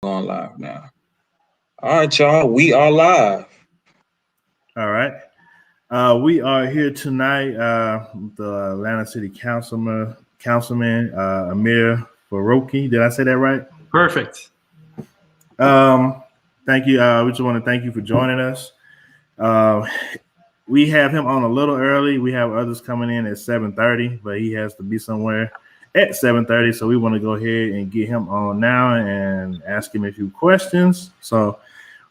going live now. All right, y'all. We are live. All right. We are here tonight with the Atlanta City Councilman Amir Farouki. Did I say that right? Perfect. Thank you. We just want to thank you for joining us. We have him on a little early. We have others coming in at 7:30, but he has to be somewhere at 7:30. So we want to go ahead and get him on now and ask him a few questions. So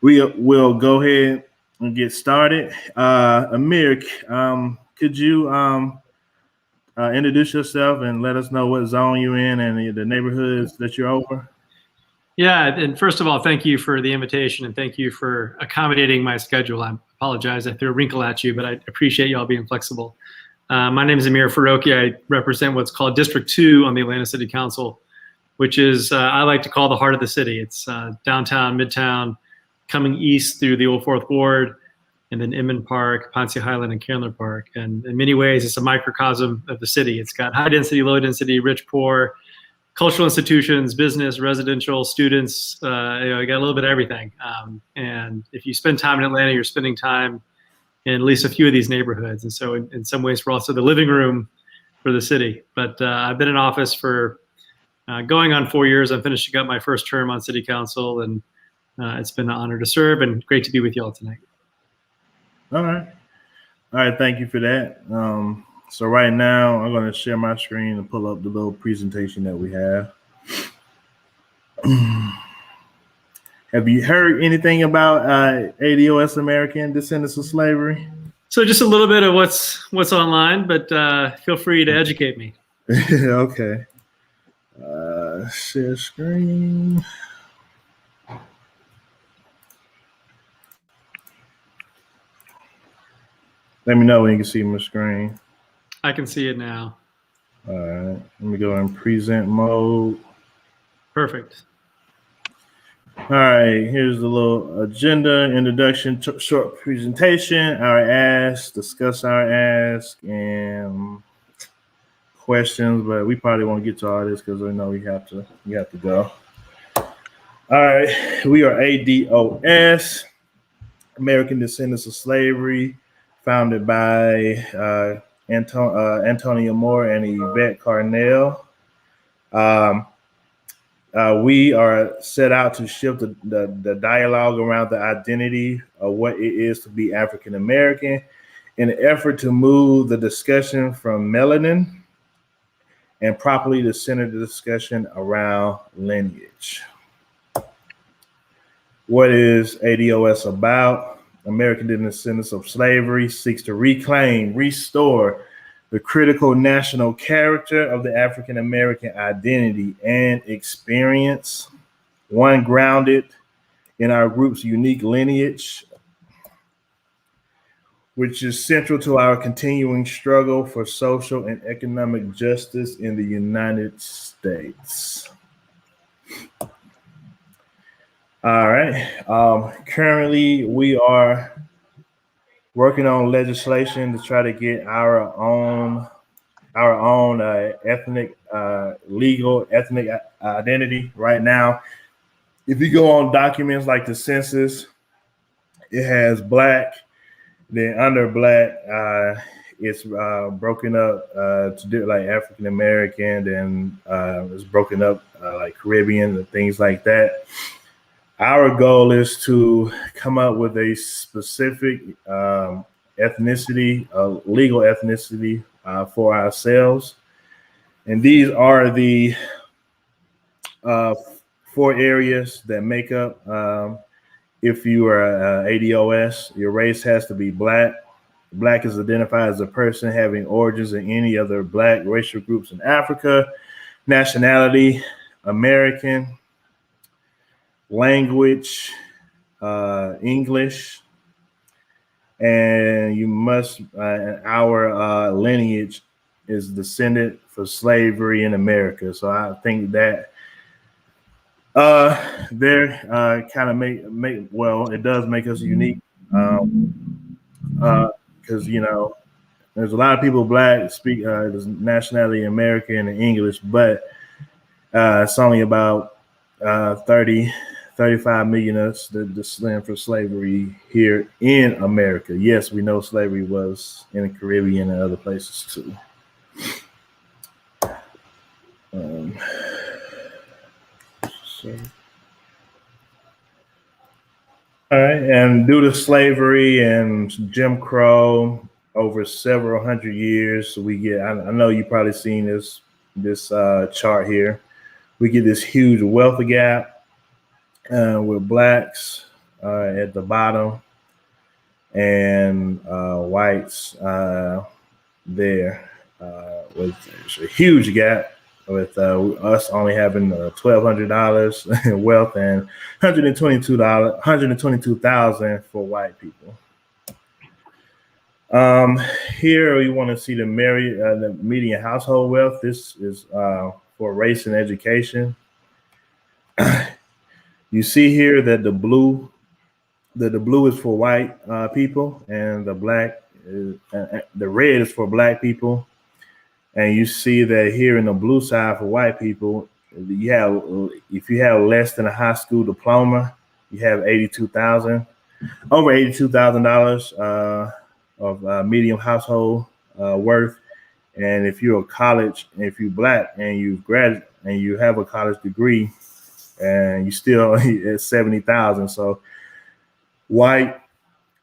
we will go ahead and get started. Amir, could you introduce yourself and let us know what zone you're in and the neighborhoods that you're over? Yeah, and first of all, thank you for the invitation and thank you for accommodating my schedule. I apologize I threw a wrinkle at you, but I appreciate you all being flexible. My name is Amir Farouki. I represent what's called District 2 on the Atlanta City Council, which is, I like to call the heart of the city. It's downtown, midtown, coming east through the Old Fourth Ward, and then Inman Park, Ponce Highland, and Candler Park. And in many ways, it's a microcosm of the city. It's got high density, low density, rich, poor, cultural institutions, business, residential, students. You got a little bit of everything. And if you spend time in Atlanta, you're spending time in at least a few of these neighborhoods. And so in some ways, we're also the living room for the city. But I've been in office for going on 4 years. I'm finishing up my first term on city council, and it's been an honor to serve and great to be with you all tonight. All right. Thank you for that. So right now, I'm going to share my screen and pull up the little presentation that we have. Have you heard anything about ADOS, American Descendants of Slavery? So just a little bit of what's online, but feel free to educate me. Okay. Share screen. Let me know when you can see my screen. I can see it now. All right. Let me go in present mode. Perfect. All right. Here's the little agenda, introduction, short presentation, our ask, discuss our ask, and questions. But we probably won't get to all this because I know we have to go. All right. We are ADOS, American Descendants of Slavery, founded by Antonia Moore and Yvette Carnell. We are set out to shift the dialogue around the identity of what it is to be African American in an effort to move the discussion from melanin and properly to center the discussion around lineage. What is ADOS about? American Descendants of Slavery seeks to reclaim, restore the critical national character of the African American identity and experience, one grounded in our group's unique lineage, which is central to our continuing struggle for social and economic justice in the United States. All right. Currently, we are working on legislation to try to get our own ethnic, legal ethnic identity. Right now, if you go on documents like the census, it has Black. Then under Black, it's broken up to do like African American. Then it's broken up like Caribbean and things like that. Our goal is to come up with a specific ethnicity, legal ethnicity for ourselves. And these are the 4 areas that make up, if you are ADOS, your race has to be Black. Black is identified as a person having origins in any other Black racial groups in Africa. Nationality, American. Language, English, and you must, our lineage is descendant for slavery in America. So I think that kind of make well, it does make us unique because there's a lot of people Black speak nationality American and English, but it's only about 30 35 million us the slam for slavery here in America. Yes, we know slavery was in the Caribbean and other places too. All right, and due to slavery and Jim Crow over several hundred years, we get. I know you probably seen this chart here. We get this huge wealth gap with blacks at the bottom and whites there. With a huge gap with us only having $1,200 in wealth and $122,000 for white people. Here we want to see the median household wealth. This is for race and education. You see here that the blue is for white people, and the red is for black people. And you see that here in the blue side for white people, if you have less than a high school diploma, you have over $82,000 of median household worth. And if you're if you're black and you graduate and you have a college degree, and you still at 70,000. So white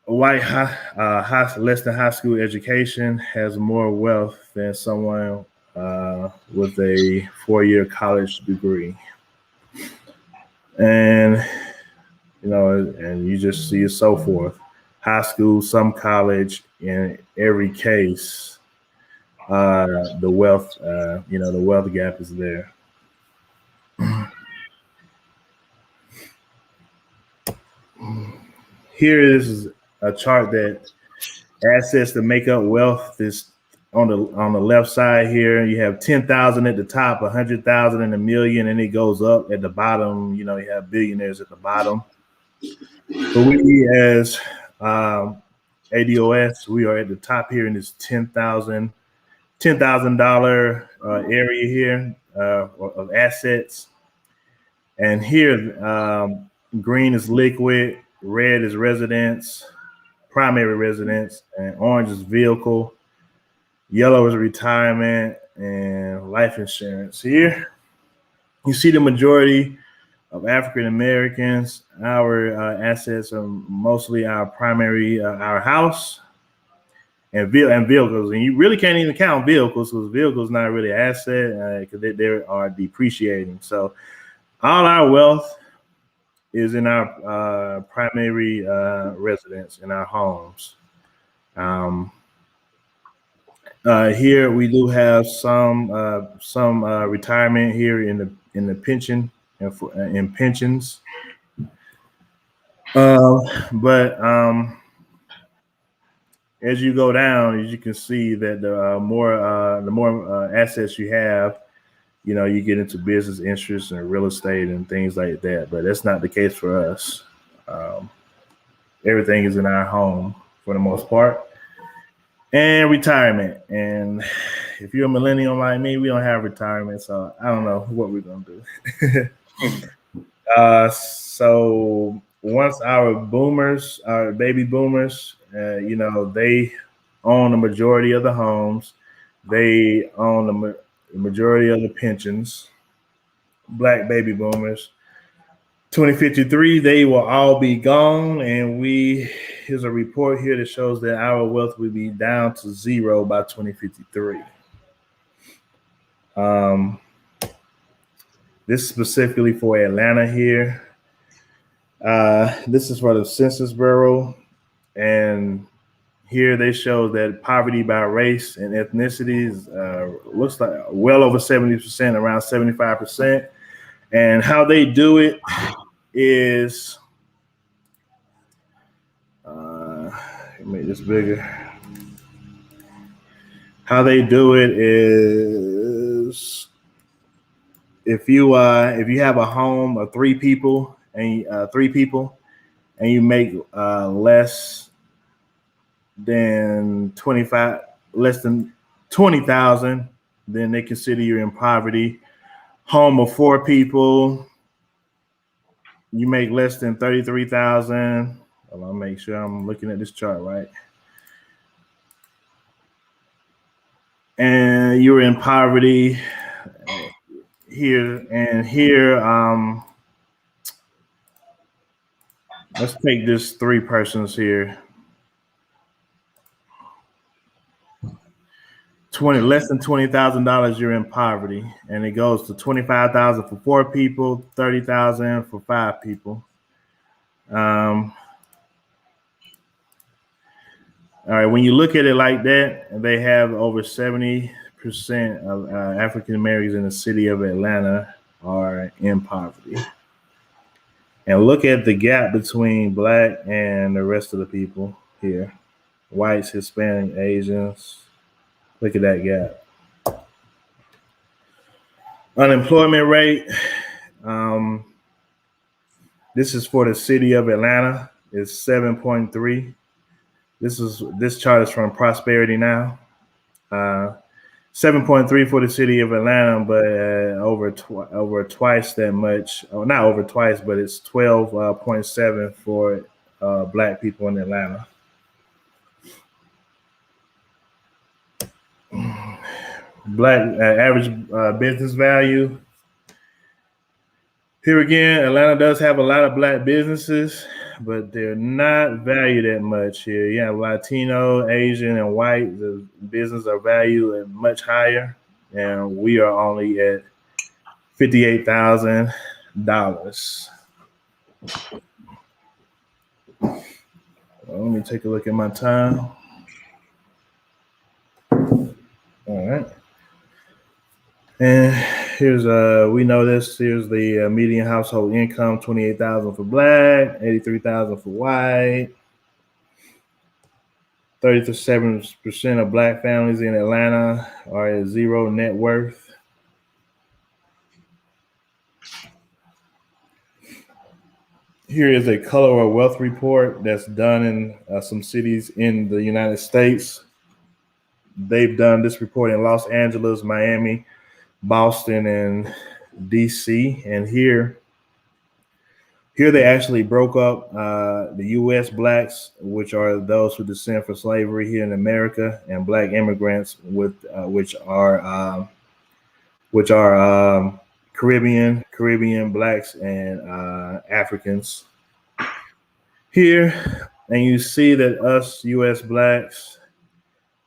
less than high school education has more wealth than someone with a 4-year college degree. And and you just see it so forth. High school, some college, in every case, the wealth gap is there. Here is a chart that assets that make up wealth is on the left side here. You have 10,000 at the top, 100,000 and a million, and it goes up at the bottom. You have billionaires at the bottom. But we as ADOS, we are at the top here in this $10,000 area here of assets. And here, green is liquid, red is residence, primary residence, and orange is vehicle, yellow is retirement, and life insurance. Here, you see the majority of African Americans. Our assets are mostly our primary, our house, and vehicles. And you really can't even count vehicles because vehicles not really an asset because they are depreciating. So all our wealth is in our primary residence, in our homes. Here we do have some retirement here in the pension and in pensions. But as you go down, as you can see that the more assets you have, you get into business interests and real estate and things like that. But that's not the case for us. Everything is in our home for the most part. And retirement. And if you're a millennial like me, we don't have retirement. So I don't know what we're going to do. So once our baby boomers, they own the majority of the homes. They own the majority of the pensions. Black baby boomers. 2053, they will all be gone, and here's a report here that shows that our wealth will be down to zero by 2053. This is specifically for Atlanta here. This is for the Census Bureau, and here they show that poverty by race and ethnicities looks like well over 70%, around 75%. And how they do it is, make this bigger. How they do it is, if you have a home of three people and you make less than 20,000, then they consider you in poverty. Home of four people, you make less than 33,000. I'll make sure I'm looking at this chart right. And you're in poverty here and here. Let's take this 3 persons here. Less than $20,000, you're in poverty, and it goes to 25,000 for 4 people, 30,000 for 5 people. All right, when you look at it like that, they have over 70% of African Americans in the city of Atlanta are in poverty. And look at the gap between Black and the rest of the people here. Whites, Hispanic, Asians. Look at that gap. Unemployment rate. This is for the city of Atlanta. It's 7.3. This chart is from Prosperity Now. 7.3 for the city of Atlanta, but over twice that much. Oh, not over twice, but it's 12.7 for Black people in Atlanta. Black average business value. Here again, Atlanta does have a lot of Black businesses, but they're not valued that much here. You have Latino, Asian, and white. The business are valued at much higher, and we are only at $58,000. Well, let me take a look at my time. All right. And here's we know this. Here's the median household income: 28,000 for Black, 83,000 for white. 37% of Black families in Atlanta are at 0 net worth. Here is a color of wealth report that's done in some cities in the United States. They've done this report in Los Angeles, Miami, Boston, and DC. And here they actually broke up the U.S. Blacks, which are those who descend from slavery here in America, and Black immigrants, which are Caribbean Blacks and Africans. Here, and you see that us U.S. Blacks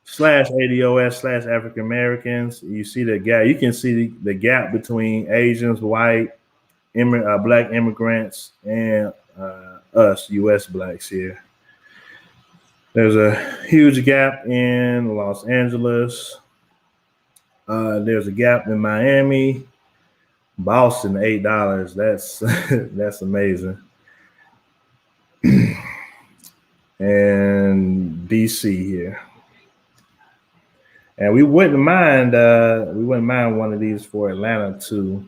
/ ADOS / African Americans, you see the gap. You can see the gap between Asians, white, Black immigrants, and us U.S. Blacks here. There's a huge gap in Los Angeles. There's a gap in Miami. Boston, $8. That's amazing. And DC here. And we wouldn't mind one of these for Atlanta too.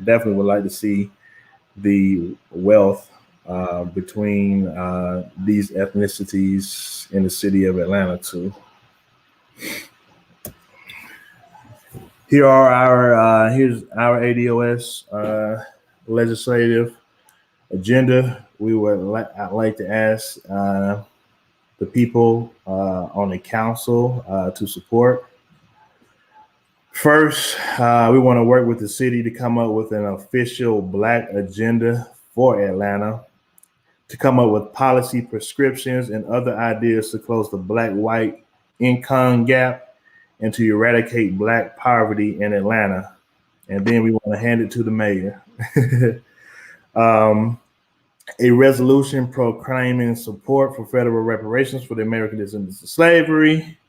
Definitely would like to see the wealth between these ethnicities in the city of Atlanta too. Here's our ADOS legislative agenda. I'd like to ask the people on the council to support. First, we want to work with the city to come up with an official Black agenda for Atlanta, to come up with policy prescriptions and other ideas to close the Black-white income gap and to eradicate Black poverty in Atlanta. And then we want to hand it to the mayor. A resolution proclaiming support for federal reparations for the American descendants of slavery.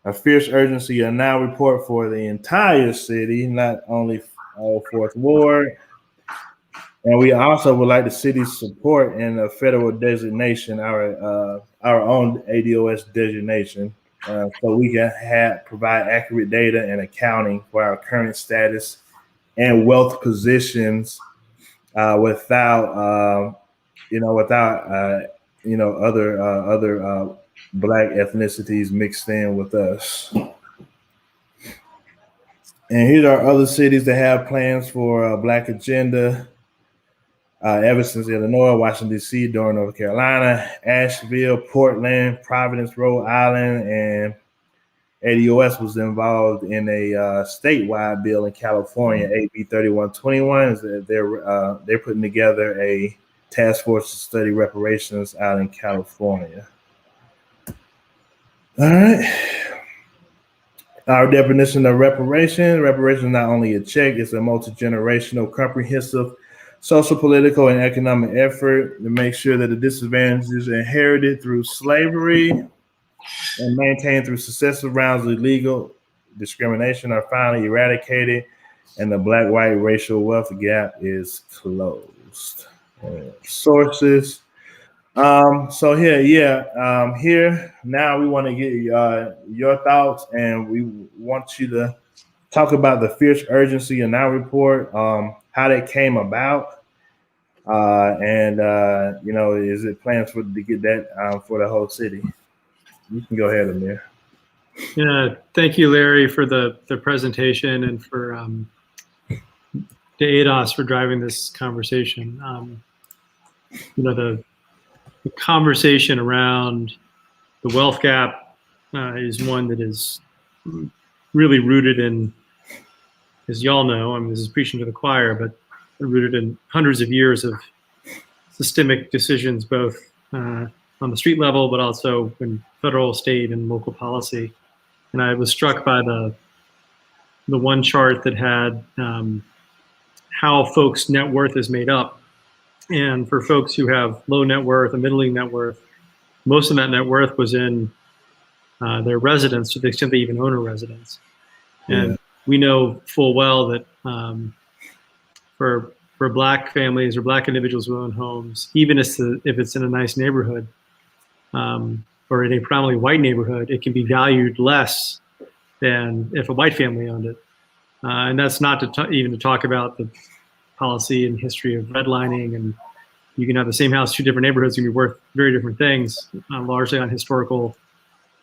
A fierce urgency a now report for the entire city, not only Fourth Ward. And we also would like the city's support in a federal designation, our own ADOS designation, so we can provide accurate data and accounting for our current status and wealth positions without other Black ethnicities mixed in with us. And here are other cities that have plans for a Black agenda. Evanston, Illinois, Washington, D.C., Durham, North Carolina, Asheville, Portland, Providence, Rhode Island, and ADOS was involved in a statewide bill in California, AB 3121. They're putting together a task force to study reparations out in California. All right. Our definition of reparation. Reparation is not only a check, it's a multi-generational, comprehensive social, political, and economic effort to make sure that the disadvantages inherited through slavery and maintained through successive rounds of legal discrimination are finally eradicated, and the black-white racial wealth gap is closed. Sources. So here now we want to get your thoughts, and we want you to talk about the fierce urgency in our report, how that came about, and is it plans to get that for the whole city? You can go ahead, Amir. Yeah, thank you, Larry, for the presentation and for to ADOS for driving this conversation. The conversation around the wealth gap is one that is really rooted in, as y'all know, I mean, this is preaching to the choir, but rooted in hundreds of years of systemic decisions, both on the street level, but also in federal, state, and local policy. And I was struck by the one chart that had how folks' net worth is made up. And for folks who have low net worth and middling net worth, most of that net worth was in their residence, to the extent they even own a residence. And we know full well that for Black families or Black individuals who own homes, even if it's in a nice neighborhood or in a predominantly white neighborhood, it can be valued less than if a white family owned it. And that's not even to talk about the policy and history of redlining, and you can have the same house, two different neighborhoods can be worth very different things, largely on historical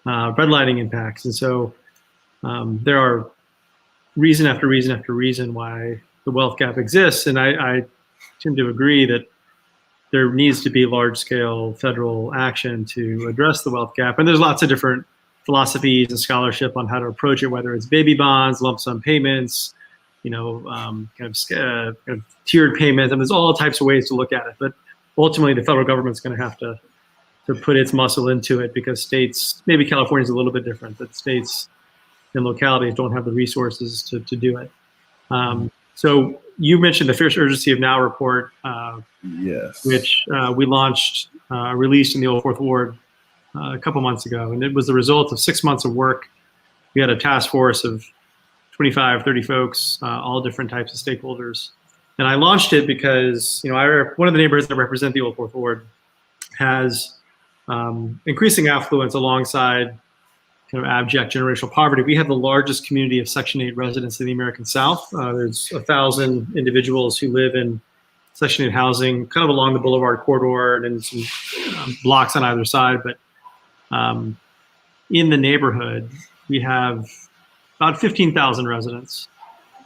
redlining impacts. And so there are reason after reason after reason why the wealth gap exists, and I tend to agree that there needs to be large-scale federal action to address the wealth gap. And there's lots of different philosophies and scholarship on how to approach it, whether it's baby bonds, lump sum payments, kind of tiered payments. And there's all types of ways to look at it. But ultimately, the federal government's going to have to put its muscle into it, because states, maybe California's a little bit different, but states and localities don't have the resources to do it. So you mentioned the Fierce Urgency of Now report, yes, which we launched, released in the Old Fourth Ward a couple months ago. And it was the result of 6 months of work. We had a task force of 25, 30 folks, all different types of stakeholders. And I launched it because, one of the neighborhoods that represent the Old Fourth Ward has increasing affluence alongside kind of abject generational poverty. We have the largest community of Section 8 residents in the American South. There's 1,000 individuals who live in Section 8 housing, kind of along the Boulevard corridor and in some blocks on either side. But in the neighborhood, we have about 15,000 residents,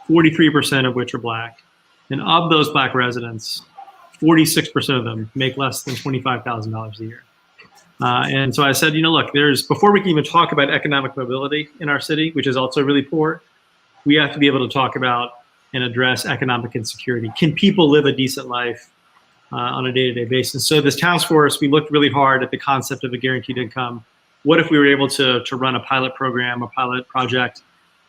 43% of which are Black. And of those Black residents, 46% of them make less than $25,000 a year. And so I said, look, before we can even talk about economic mobility in our city, which is also really poor, we have to be able to talk about and address economic insecurity. Can people live a decent life on a day-to-day basis? So this task force, we looked really hard at the concept of a guaranteed income. What if we were able to run a pilot program, a pilot project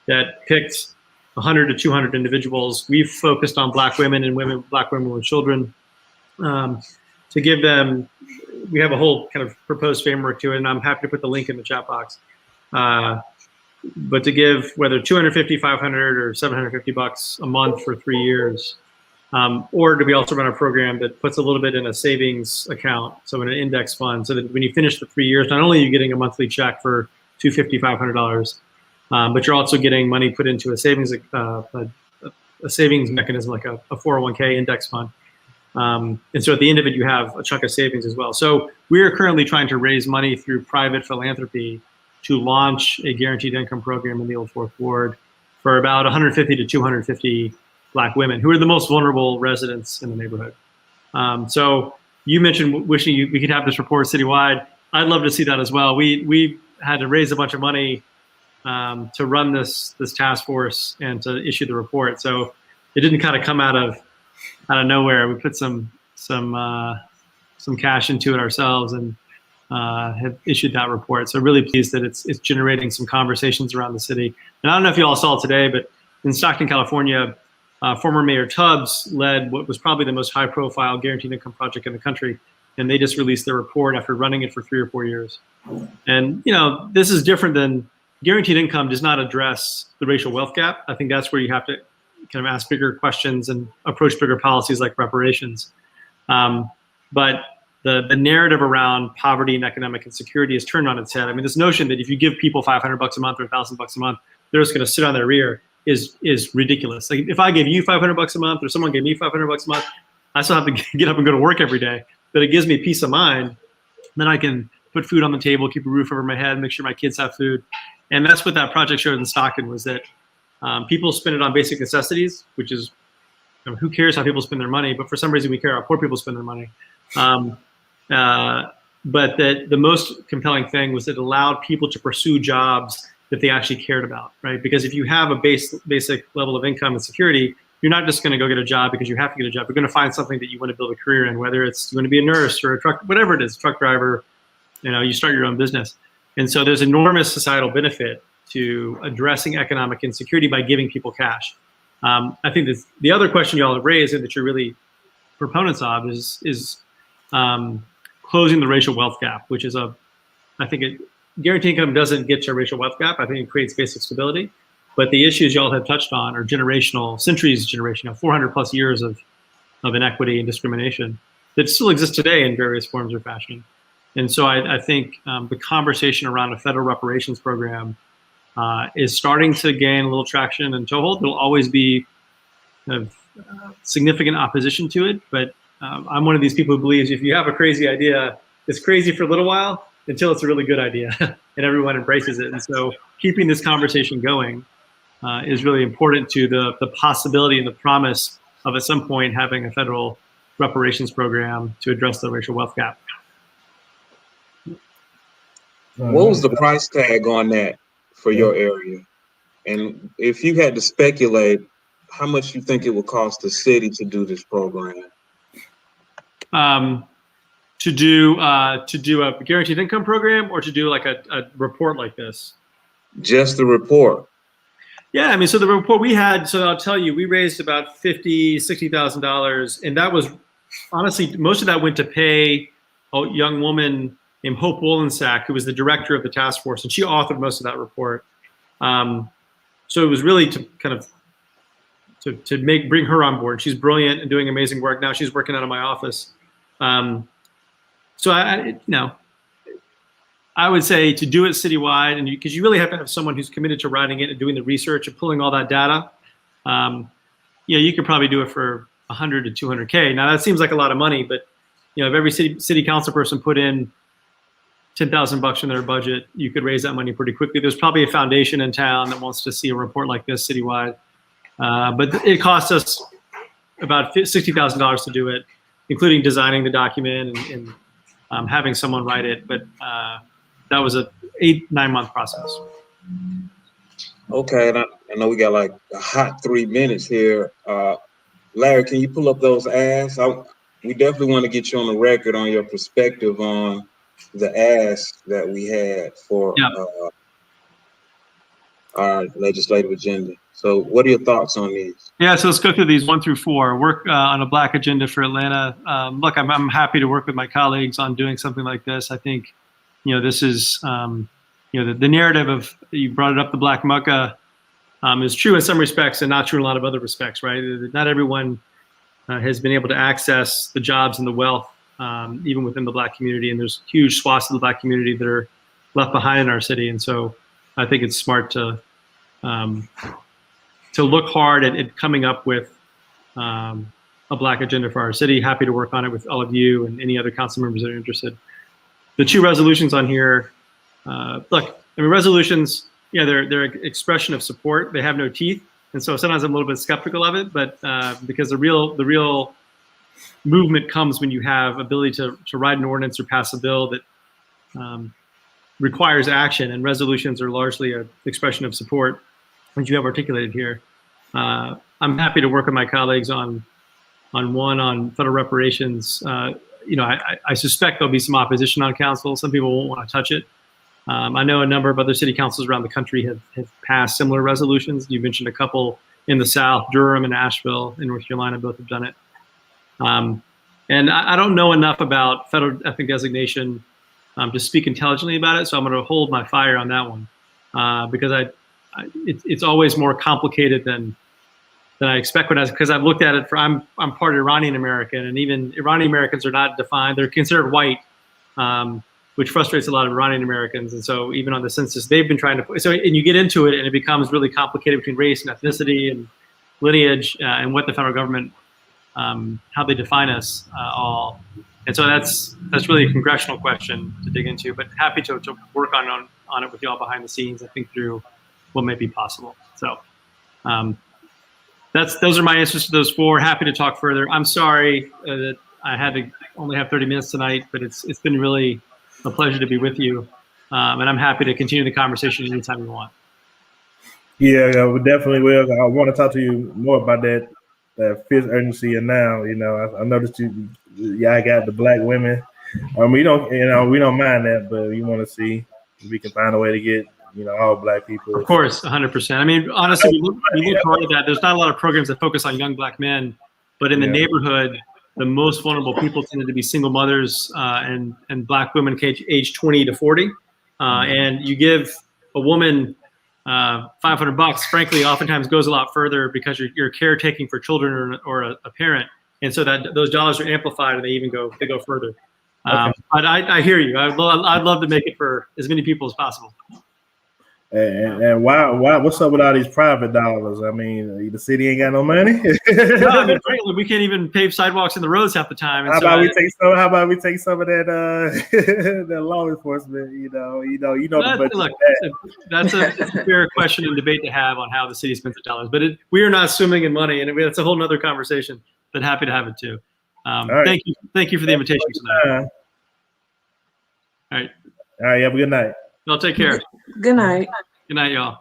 that picked 100 to 200 individuals? We've focused on Black women and Black women with children to give them. We have a whole kind of proposed framework to it, and I'm happy to put the link in the chat box. But to give whether 250, 500, or 750 bucks a month for 3 years, or do we also run a program that puts a little bit in a savings account, so in an index fund, so that when you finish the 3 years, not only are you getting a monthly check for $250, $500, but you're also getting money put into a savings mechanism like a 401k index fund. And so at the end of it, you have a chunk of savings as well. So we are currently trying to raise money through private philanthropy to launch a guaranteed income program in the Old Fourth Ward for about 150 to 250 Black women who are the most vulnerable residents in the neighborhood. So you mentioned wishing we could have this report citywide. I'd love to see that as well. We had to raise a bunch of money to run this task force and to issue the report. So it didn't kind of come out of nowhere. We put some cash into it ourselves and have issued that report. So really pleased that it's generating some conversations around the city. And I don't know if you all saw today, but in Stockton, California, former Mayor Tubbs led what was probably the most high-profile guaranteed income project in the country, and they just released their report after running it for 3 or 4 years. And this is different than guaranteed income. Does not address the racial wealth gap. I think that's where you have to kind of ask bigger questions and approach bigger policies like reparations. But the narrative around poverty and economic insecurity is turned on its head. I mean, this notion that if you give people $500 a month or $1,000 a month, they're just going to sit on their rear is ridiculous. Like if I gave you $500 a month or someone gave me $500 a month, I still have to get up and go to work every day. But it gives me peace of mind. Then I can put food on the table, keep a roof over my head, make sure my kids have food. And that's what that project showed in Stockton, was that people spend it on basic necessities, which is, who cares how people spend their money? But for some reason, we care how poor people spend their money. But the most compelling thing was it allowed people to pursue jobs that they actually cared about, right? Because if you have a basic level of income and security, you're not just going to go get a job because you have to get a job. You're going to find something that you want to build a career in, whether it's you want to be a nurse or a truck, whatever it is, truck driver. You start your own business. And so there's enormous societal benefit to addressing economic insecurity by giving people cash. I think the other question y'all have raised and that you're really proponents of is closing the racial wealth gap, which is guaranteed income doesn't get to a racial wealth gap. I think it creates basic stability. But the issues y'all have touched on are centuries generation, 400 plus years of inequity and discrimination that still exists today in various forms or fashion. And so I think the conversation around a federal reparations program is starting to gain a little traction and toehold. There'll always be significant opposition to it, but I'm one of these people who believes if you have a crazy idea, it's crazy for a little while until it's a really good idea and everyone embraces it. And so keeping this conversation going is really important to the possibility and the promise of at some point having a federal reparations program to address the racial wealth gap. What was the price tag on that for your area? And if you had to speculate, how much you think it would cost the city to do this program? To do a guaranteed income program, or to do like a report like this? Just the report. Yeah, I mean, so the report we had, so I'll tell you, we raised about $60,000, and that was honestly, most of that went to pay a young woman named Hope Wolensack, who was the director of the task force, and she authored most of that report. So it was really to kind of bring her on board. She's brilliant and doing amazing work. Now she's working out of my office. So I would say to do it citywide, and because you really have to have someone who's committed to writing it and doing the research and pulling all that data. You could probably do it for 100 to 200K. Now that seems like a lot of money, but if every city council person put in $10,000 in their budget, you could raise that money pretty quickly. There's probably a foundation in town that wants to see a report like this citywide, but it costs us about $60,000 to do it, including designing the document and having someone write it. But that was a 8-9 month process. Okay, and I know we got like a hot 3 minutes here. Larry, can you pull up those asks? We definitely want to get you on the record on your perspective on the ask that we had for our legislative agenda. So what are your thoughts on these? Yeah, so let's go through these 1 through 4. Work on a Black agenda for Atlanta. Look, I'm happy to work with my colleagues on doing something like this. I think, this is, the narrative of, you brought it up, the Black mucka is true in some respects and not true in a lot of other respects, right? Not everyone has been able to access the jobs and the wealth, even within the Black community. And there's huge swaths of the Black community that are left behind in our city. And so I think it's smart to look hard at coming up with a Black agenda for our city. Happy to work on it with all of you and any other council members that are interested. The 2 resolutions on here, look, I mean, resolutions, they're an expression of support. They have no teeth. And so sometimes I'm a little bit skeptical of it, but because the real movement comes when you have ability to write an ordinance or pass a bill that requires action, and resolutions are largely an expression of support, as you have articulated here. I'm happy to work with my colleagues on federal reparations. I suspect there'll be some opposition on council. Some people won't want to touch it. I know a number of other city councils around the country have passed similar resolutions. You mentioned a couple in the South, Durham and Asheville in North Carolina, both have done it. And I don't know enough about federal ethnic designation to speak intelligently about it, so I'm going to hold my fire on that one because it's always more complicated than I expect because I've looked at it. I'm part Iranian American, and even Iranian Americans are not defined; they're considered white, which frustrates a lot of Iranian Americans. And so even on the census, they've been trying to. And you get into it, and it becomes really complicated between race and ethnicity and lineage and what the federal government, how they define us all. And so that's really a congressional question to dig into. But happy to work on it with y'all behind the scenes and think through what may be possible. So those are my answers to those four. Happy to talk further. I'm sorry that I had to only have 30 minutes tonight, but it's been really a pleasure to be with you. And I'm happy to continue the conversation anytime you want. Yeah, we definitely will. I want to talk to you more about that fifth urgency. And now, I noticed I got the black women. We don't mind that, but we want to see if we can find a way to get, all black people. Of course, 100%. I mean, honestly, we look hard at that. There's not a lot of programs that focus on young black men, but in the neighborhood, the most vulnerable people tended to be single mothers and black women aged 20 to 40. And you give a woman $500, frankly, oftentimes goes a lot further because you're caretaking for children or a parent. And so that those dollars are amplified and they go further. Okay. But I hear you. I'd love to make it for as many people as possible. And why? What's up with all these private dollars? I mean, the city ain't got no money. No, I mean, frankly, we can't even pave sidewalks in the roads half the time. And how about we take some of that that law enforcement? Look, that's a fair question and debate to have on how the city spends the dollars. But we are not swimming in money, and that's a whole nother conversation. But happy to have it too. Right. Thank you for the invitation tonight. All right. Have a good night. Y'all take care. Good night. Good night, y'all.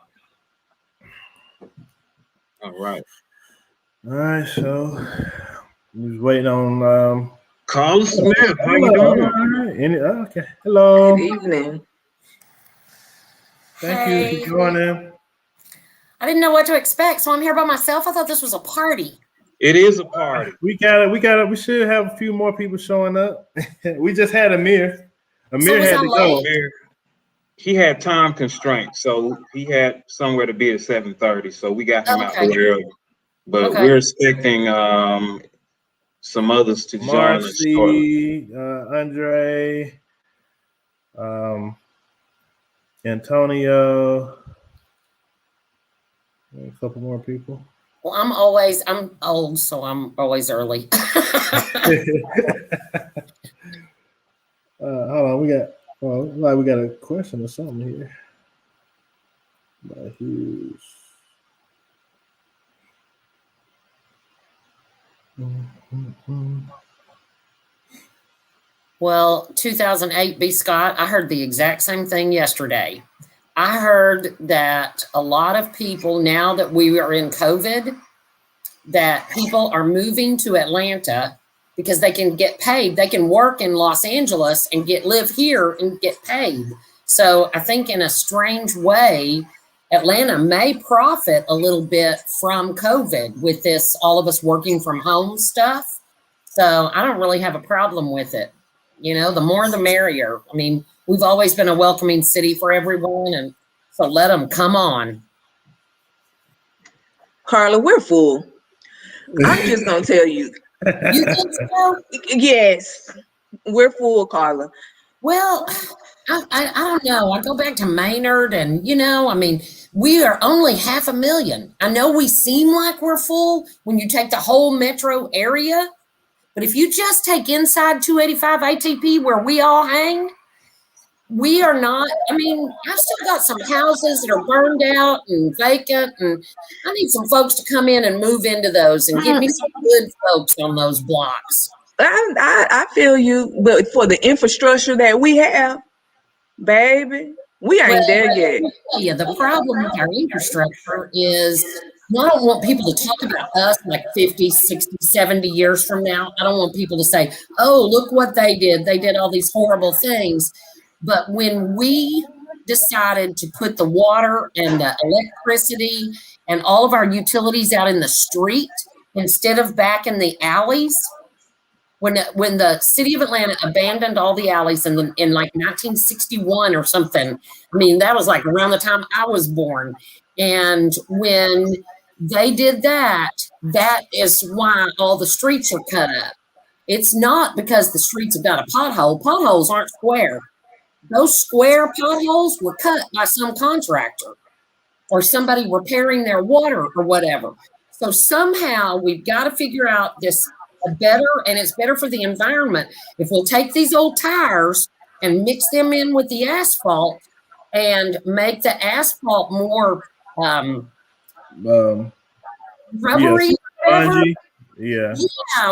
All right. So we was waiting on Carl Smith. How you doing? Okay. Hello. Good evening. Thank you for joining. I didn't know what to expect, so I'm here by myself. I thought this was a party. It is a party. We should have a few more people showing up. We just had Amir. Amir had to go. He had time constraints, so he had somewhere to be at 7:30. So we got him out early. But we're expecting some others to join us shortly. Andre, Antonio, a couple more people. Well, I'm old, so I'm always early. Hold on, we got a question or something here. By Hughes. Well, 2008, B. Scott, I heard the exact same thing yesterday. I heard that a lot of people, now that we are in COVID, that people are moving to Atlanta because they can get paid. They can work in Los Angeles and live here and get paid. So I think in a strange way, Atlanta may profit a little bit from COVID with this, all of us working from home stuff. So I don't really have a problem with it. The more the merrier. I mean, we've always been a welcoming city for everyone, and so let them come on. Carla, we're full. I'm just going to tell you. You think so? Yes, we're full, Carla. Well, I don't know. I go back to Maynard and, I mean, we are only 500,000. I know we seem like we're full when you take the whole metro area, but if you just take inside 285 ATP where we all hang, we are not, I mean, I've still got some houses that are burned out and vacant, and I need some folks to come in and move into those and give me some good folks on those blocks. I feel you, but for the infrastructure that we have, baby, we ain't there yet. Yeah, the problem with our infrastructure is I don't want people to talk about us like 50, 60, 70 years from now. I don't want people to say, oh, look what they did. They did all these horrible things. But when we decided to put the water and the electricity and all of our utilities out in the street instead of back in the alleys, when the city of Atlanta abandoned all the alleys in like 1961 or something, I mean, that was like around the time I was born. And when they did that, that is why all the streets are cut up. It's not because the streets have got a pothole. Potholes aren't square. Those square potholes were cut by some contractor or somebody repairing their water or whatever. So somehow we've got to figure out this better, and it's better for the environment if we'll take these old tires and mix them in with the asphalt and make the asphalt more rubbery. Yeah,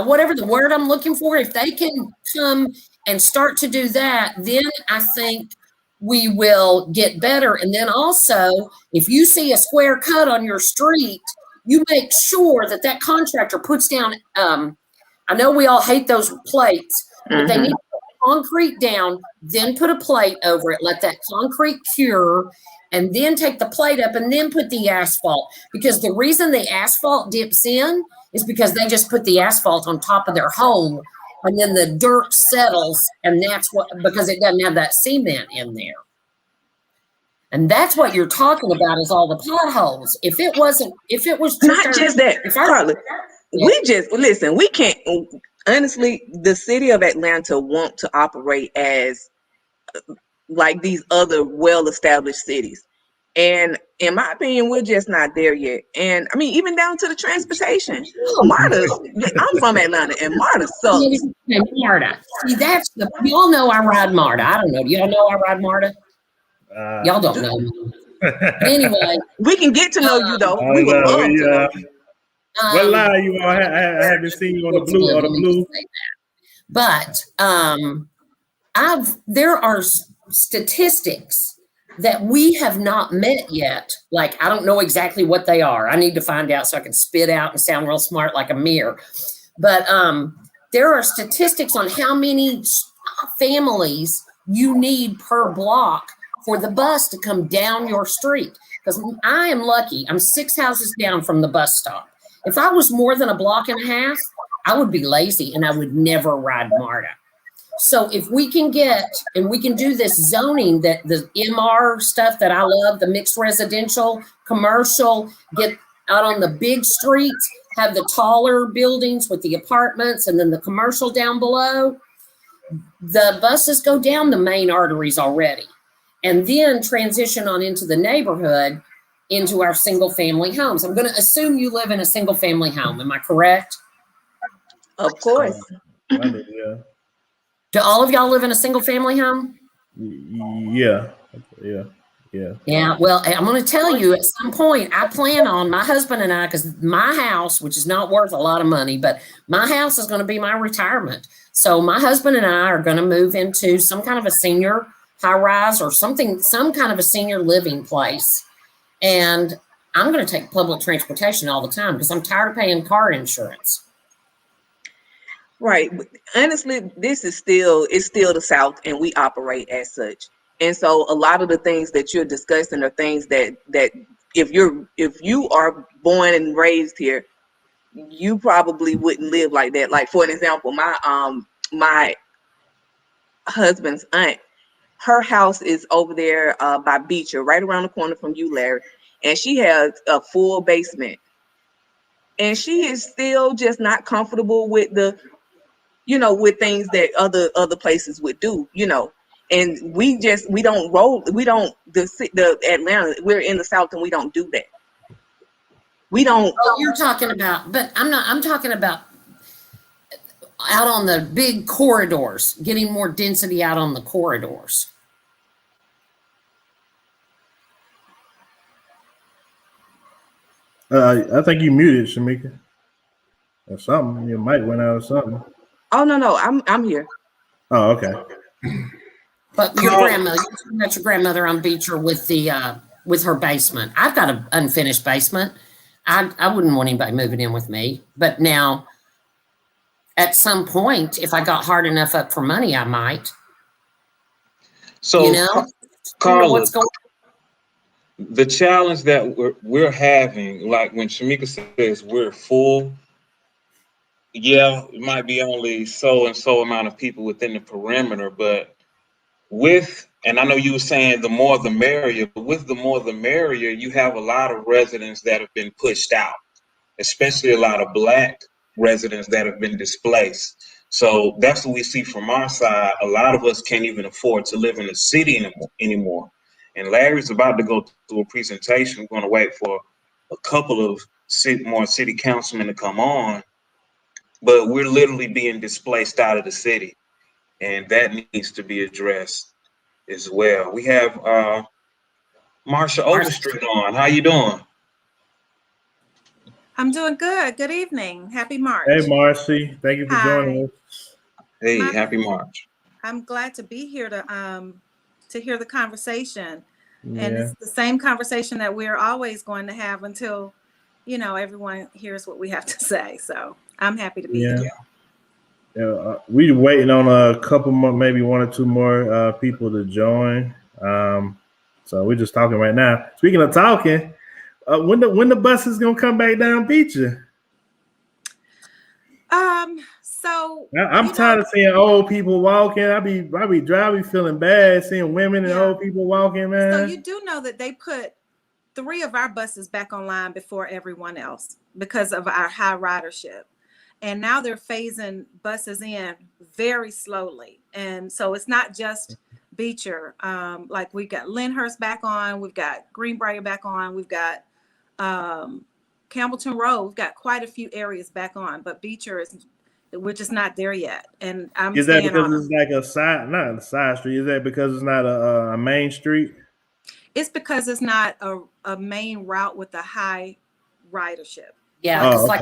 whatever the word I'm looking for. If they can come and start to do that, then I think we will get better. And then also, if you see a square cut on your street, you make sure that that contractor puts down, I know we all hate those plates, but they need to put concrete down, then put a plate over it, let that concrete cure, and then take the plate up and then put the asphalt. Because the reason the asphalt dips in is because they just put the asphalt on top of their home, and then the dirt settles, and that's what, because it doesn't have that cement in there. And that's what you're talking about is all the potholes. If it was not just that, Carla, listen, we can't, honestly, the city of Atlanta want to operate as like these other well-established cities. And in my opinion, we're just not there yet. And I mean, even down to the transportation. MARTA, I'm from Atlanta, and MARTA sucks. MARTA. See, we all know I ride MARTA. I don't know. Do y'all know I ride MARTA? Y'all don't know. Anyway. We can get to know you, though. We would love to know you. What lie you all? I haven't seen you on the blue. But there are statistics that we have not met yet. Like, I don't know exactly what they are. I need to find out so I can spit out and sound real smart like a mirror. But there are statistics on how many families you need per block for the bus to come down your street. Because I am lucky. I'm 6 houses down from the bus stop. If I was more than a block and a half, I would be lazy and I would never ride MARTA. So if we can we can do this zoning, that the MR stuff that I love, the mixed residential, commercial, get out on the big streets, have the taller buildings with the apartments and then the commercial down below, the buses go down the main arteries already and then transition on into the neighborhood, into our single family homes. I'm going to assume you live in a single family home. Am I correct? Of course. Yeah. Do all of y'all live in a single family home? Yeah. Yeah. Well, I'm going to tell you at some point, I plan on my husband and I, because my house, which is not worth a lot of money, but my house is going to be my retirement. So my husband and I are going to move into some kind of a senior high rise or some kind of a senior living place. And I'm going to take public transportation all the time because I'm tired of paying car insurance. Right. Honestly, it's still the South, and we operate as such. And so a lot of the things that you're discussing are things that if you are born and raised here, you probably wouldn't live like that. Like, for an example, my husband's aunt, her house is over there by Beecher, right around the corner from you, Larry. And she has a full basement. And she is still just not comfortable with with things that other places would do, And the Atlanta, we're in the South and we don't do that. We don't. Oh, you're talking about, but I'm talking about out on the big corridors, getting more density out on the corridors. I think you muted, Shamika, or something. Your mic went out or something. Oh no, I'm here. Oh, okay. But your grandmother, you got your grandmother on Beecher with the with her basement. I've got an unfinished basement. I wouldn't want anybody moving in with me. But now, at some point, if I got hard enough up for money, I might. So, You know, you know Carla, what's going. the challenge that we're having, like when Shamika says we're full, yeah, it might be only so and so amount of people within the perimeter, but and I know you were saying the more the merrier, but with the more the merrier, you have a lot of residents that have been pushed out, especially a lot of Black residents that have been displaced. So that's what we see from our side. A lot of us can't even afford to live in the city anymore. And Larry's about to go through a presentation. We're going to wait for a couple of more city councilmen to come on, but we're literally being displaced out of the city, and that needs to be addressed as well. We have Marsha Overstreet on. How you doing? I'm doing good. Good evening. Happy March. Hey, Marcy. Thank you for joining us. Hey, happy March. I'm glad to be here to hear the conversation. Yeah. And it's the same conversation that we're always going to have until, everyone hears what we have to say. So I'm happy to be here. Yeah, we're waiting on a couple more, maybe one or two more people to join. So we're just talking right now. Speaking of talking, when the bus is gonna come back down Beecher? So I'm tired of seeing old people walking. I be driving, feeling bad seeing women and old people walking, man. So you do know that they put 3 of our buses back online before everyone else because of our high ridership. And now they're phasing buses in very slowly. And so it's not just Beecher. Like we've got Lyndhurst back on, we've got Greenbrier back on, we've got Campbellton Road. We've got quite a few areas back on, but Beecher we're just not there yet. And I'm is that because it's like not a side street? Is that because it's not a main street? It's because it's not a main route with a high ridership. Yeah, because I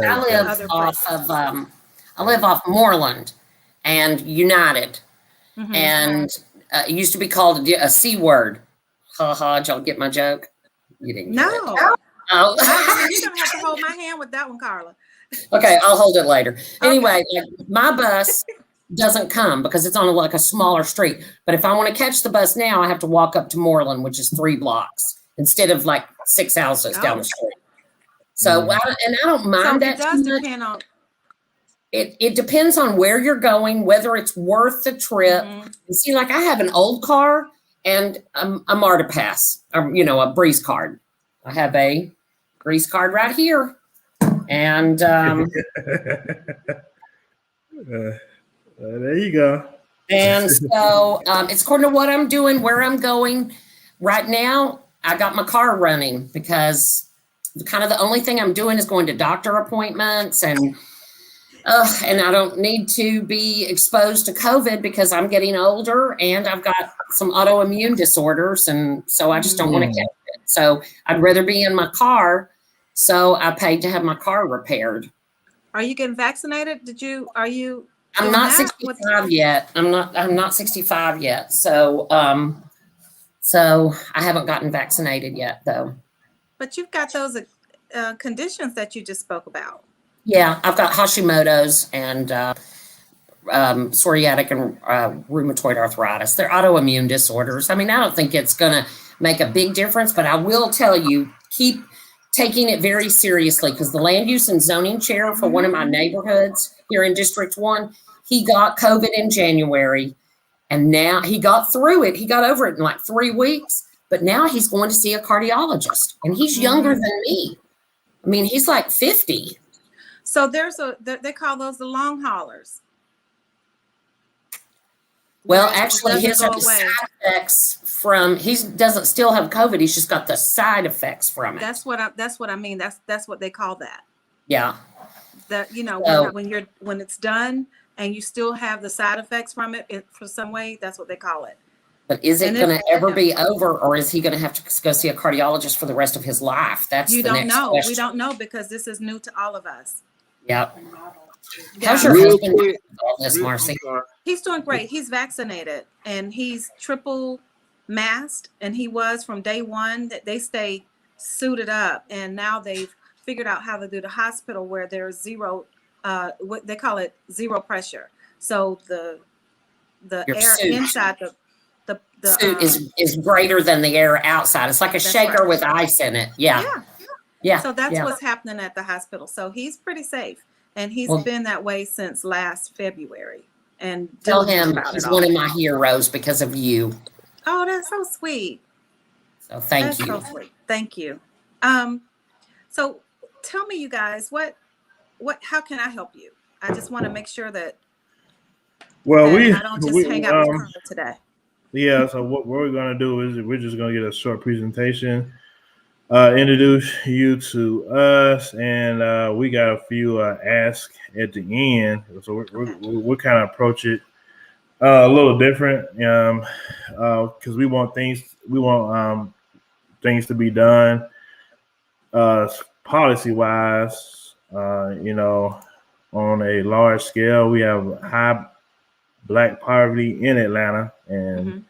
live off Moreland and United, and it used to be called a C word. Ha ha! Did y'all get my joke? You didn't. No. Oh. You're gonna have to hold my hand with that one, Carla. Okay, I'll hold it later. Anyway, my bus doesn't come because it's on like a smaller street. But if I want to catch the bus now, I have to walk up to Moreland, which is 3 blocks instead of like 6 houses down the street. So, I don't mind that. It does depend on. It depends on where you're going, whether it's worth the trip. You see, like I have an old car and a MARTA pass, or, a Breeze card. I have a Breeze card right here. And there you go. And so it's according to what I'm doing, where I'm going. Right now, I got my car running because kind of the only thing I'm doing is going to doctor appointments and I don't need to be exposed to COVID because I'm getting older and I've got some autoimmune disorders. And so I just don't want to catch it. So I'd rather be in my car. So I paid to have my car repaired. Are you getting vaccinated? I'm not 65 yet. I'm not 65 yet. So so I haven't gotten vaccinated yet though. But you've got those conditions that you just spoke about. Yeah, I've got Hashimoto's and psoriatic and rheumatoid arthritis. They're autoimmune disorders. I mean, I don't think it's going to make a big difference, but I will tell you, keep taking it very seriously because the land use and zoning chair for one of my neighborhoods here in District 1, he got COVID in January and now he got through it. He got over it in like 3 weeks, but now he's going to see a cardiologist and he's younger than me. I mean, he's like 50. So they call those the long haulers. Well, actually, his are the side effects from he doesn't still have COVID. He's just got the side effects from it. That's what I mean. That's what they call that. Yeah. That when it's done and you still have the side effects from it for some way, that's what they call it. But is it And going to ever be over, or is he going to have to go see a cardiologist for the rest of his life? That's You the don't next know. question. We don't know because this is new to all of us. Yep. Yeah. How's your Real husband quick, doing with all this, I'm Marcy? sorry. He's doing great. He's vaccinated and he's triple masked, and he was from day one. That they stay suited up, and now they've figured out how to do the hospital where there's zero, what they call it, zero pressure. So the Your air suit. inside the Suit is greater than the air outside. It's like a That's shaker right. with ice in it. Yeah. yeah. Yeah. So that's yeah. what's happening at the hospital. So he's pretty safe, and he's Well, been that way since last February. And tell diligent him about he's it one all. of my heroes because of you. Oh, that's so sweet. So thank That's you. so sweet. Thank you. So tell me, you guys, how can I help you? I just want to make sure that, Well, I don't just hang out with Carla today. Yeah, so what we're going to do is we're just going to get a short presentation, introduce you to us, and we got a few asks at the end. So we'll kind of approach it a little different because we want things to be done policy-wise, on a large scale. We have high Black poverty in Atlanta, and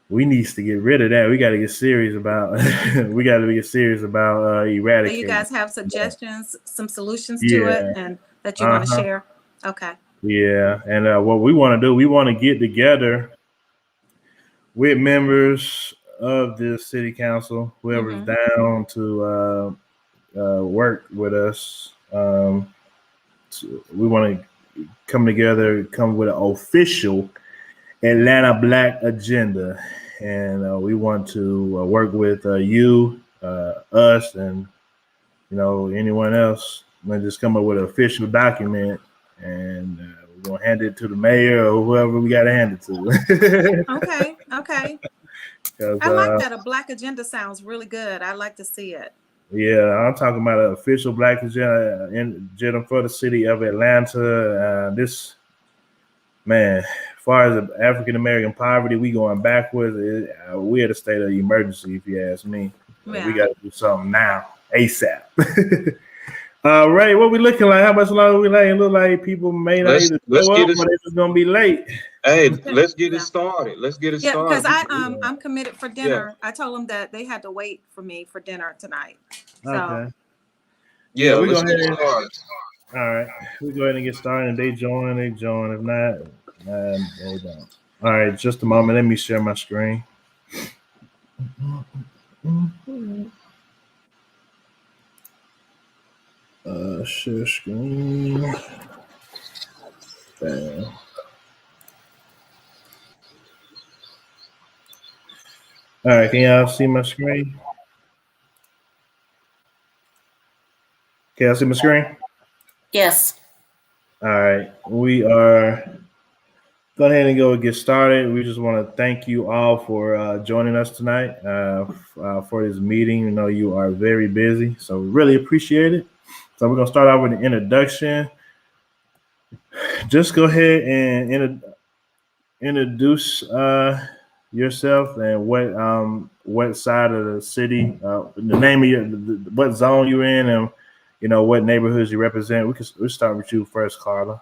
we needs to get rid of that. We got to get serious about. We got to get serious about eradicating. So you guys have suggestions, some solutions to it, and that you want to share. Okay. Yeah, and what we want to do, we want to get together with members of the city council, whoever's down to work with us. We want to come together, come with an official Atlanta Black agenda, and we want to work with you, us, and anyone else. We're just come up with an official document, and we're gonna hand it to the mayor or whoever we gotta hand it to. Okay. I like that. A Black agenda sounds really good. I like to see it. Yeah, I'm talking about an official Black agenda for the city of Atlanta. This, man, as far as African American poverty, we going backwards. We at a state of emergency, if you ask me. Yeah. We got to do something now, ASAP. Ray, what we looking like? How much longer we like? It look like people may not even show up, but it's gonna be late. Hey, let's get it started. Let's get it started. Because I'm committed for dinner. I told them that they had to wait for me for dinner tonight. So. Okay. Yeah, we let's go get ahead. it started. All right, we go ahead and get started. If they join, they join. If not, they don't. All right, just a moment. Let me share my screen. Share screen. Bam. All right, can y'all see my screen? Can y'all see my screen? Yes. All right, we are go ahead and go and get started. We just want to thank you all for joining us tonight for this meeting. You know, you are very busy, so really appreciate it. So we're gonna start off with an introduction. Just go ahead and introduce yourself and what side of the city, the name of what zone you're in, and what neighborhoods you represent. We'll start with you first, Carla.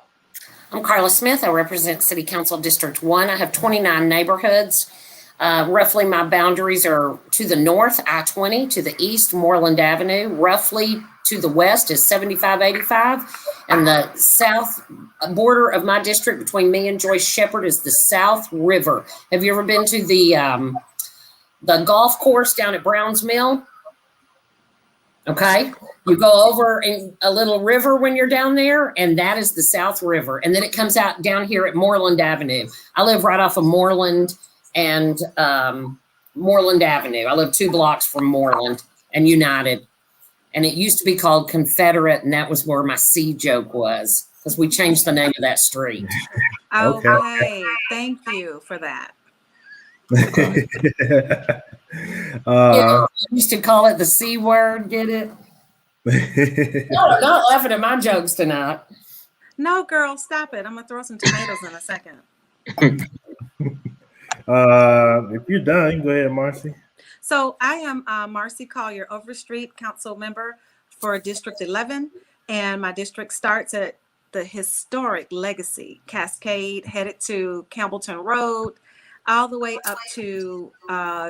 I'm Carla Smith. I represent City Council District 1. I have 29 neighborhoods. Roughly my boundaries are to the north, I-20, to the east, Moreland Avenue. Roughly to the west is 7585. And the south border of my district between me and Joyce Shepherd is the South River. Have you ever been to the golf course down at Browns Mill? Okay. You go over in a little river when you're down there, and that is the South River. And then it comes out down here at Moreland Avenue. I live right off of Moreland and Moreland Avenue. I live 2 blocks from Moreland and United. And it used to be called Confederate, and that was where my C joke was, because we changed the name of that street. Okay. Thank you for that. I used to call it the C word, get it? No, I'm not laughing at my jokes tonight. No, girl, stop it. I'm going to throw some tomatoes in a second. If you're done, you can go ahead, Marcy. So I am Marcy Collier Overstreet, council member for District 11, and my district starts at the historic Legacy Cascade, headed to Campbellton Road, all the way up to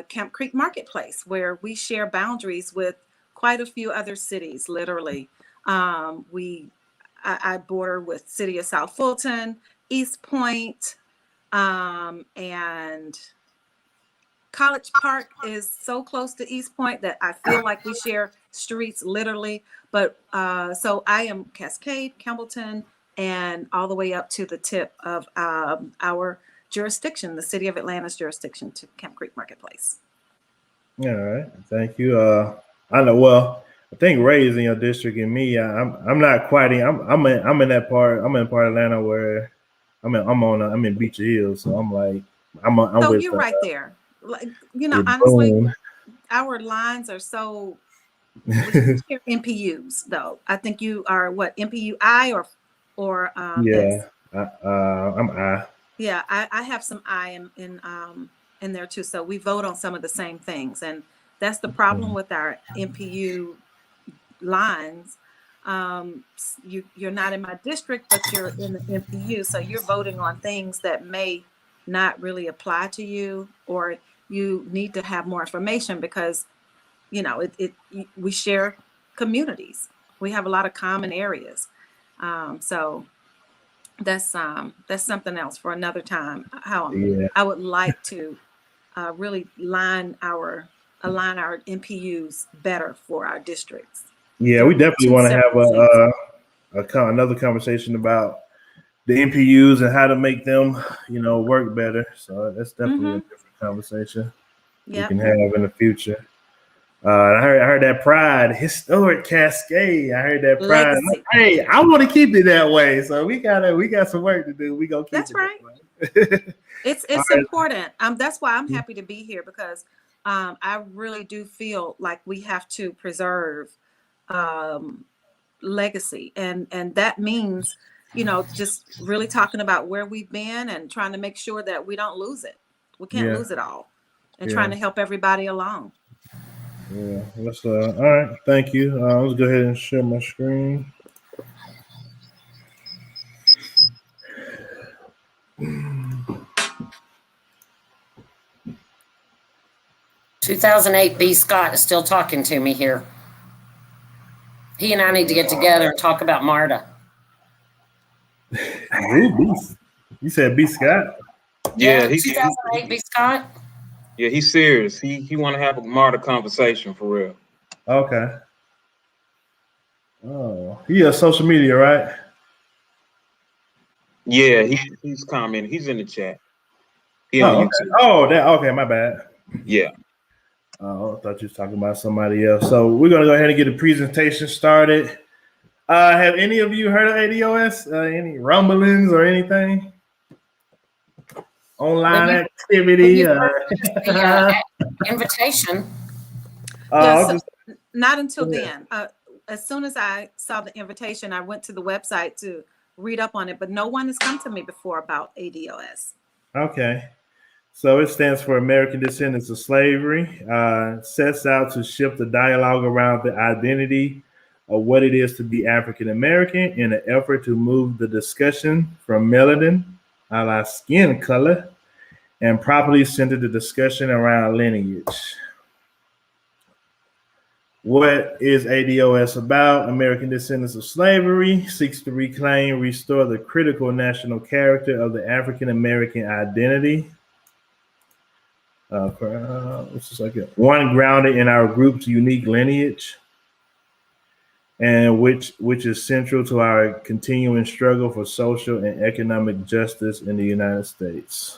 Camp Creek Marketplace, where we share boundaries with quite a few other cities, literally. I border with City of South Fulton, East Point, and College Park is so close to East Point that I feel like we share streets literally. But so I am Cascade, Campbellton, and all the way up to the tip of our jurisdiction, the City of Atlanta's jurisdiction, to Camp Creek Marketplace. All right, thank you. I know. Well, I think Ray's in your district, and me, I'm not quite in. I'm in that part. I'm in part of Atlanta where I'm in Beach Hills, so I'm like I'm So with. you're right there. Like, you know, with honestly, Boone. our lines are so. We share NPUs though. I think you are what, NPU I or Yeah, S. I'm Yeah, I have some I in there too. So we vote on some of the same things, and that's the problem with our NPU lines. You're not in my district, but you're in the NPU, so you're voting on things that may not really apply to you, or you need to have more information because we share communities. We have a lot of common areas. So that's something else for another time. Yeah. I would like to really align our NPUs better for our districts. Yeah, we definitely want to have another conversation about the NPUs and how to make them, work better. So that's definitely a different conversation we can have in the future. I heard that Pride historic Cascade. I heard that Pride. Legacy. Hey, I want to keep it that way. So we got some work to do. We gonna keep That's it right. that way. It's important. That's why I'm happy to be here, because I really do feel like we have to preserve legacy, and that means just really talking about where we've been and trying to make sure that we don't lose it. We can't lose it all, and trying to help everybody along. Yeah, let's all right, thank you. Let's go ahead and share my screen. "2008 B. Scott is still talking to me here. He and I need to get together and talk about MARTA. You said B. Scott? Yeah, 2008 B. Scott. Yeah, he's serious. He want to have a MARTA conversation for real. Okay. Oh, he has social media, right? Yeah, he's commenting. He's in the chat. Okay. Okay, my bad. Yeah. Oh, I thought you was talking about somebody else. So we're gonna go ahead and get the presentation started. Have any of you heard of ADOS? Any rumblings or anything? Online activity? Invitation. Not until then. As soon as I saw the invitation, I went to the website to read up on it, but no one has come to me before about ADOS. Okay. So it stands for American Descendants of Slavery. Sets out to shift the dialogue around the identity of what it is to be African American in an effort to move the discussion from melanin, a la skin color, and properly center the discussion around lineage. What is ADOS about? American Descendants of Slavery seeks to reclaim, restore the critical national character of the African American identity. One grounded in our group's unique lineage, and which is central to our continuing struggle for social and economic justice in the United States.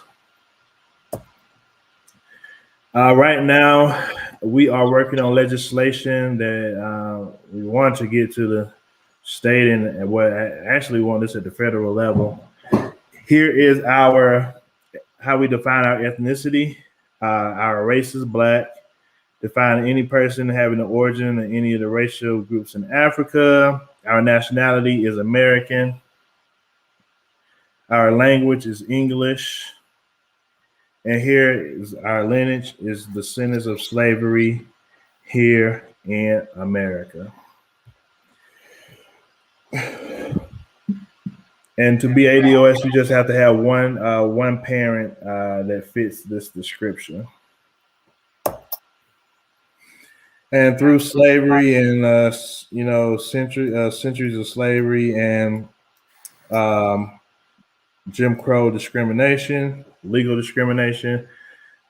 Right now, we are working on legislation that we want to get to the state and what actually want this at the federal level. Here is how we define our ethnicity. Our race is Black. Define any person having an origin in any of the racial groups in Africa. Our nationality is American. Our language is English. And here is our lineage is descendants of slavery here in America. And to be ADOS, you just have to have one parent that fits this description. And through slavery and centuries of slavery and Jim Crow discrimination, legal discrimination.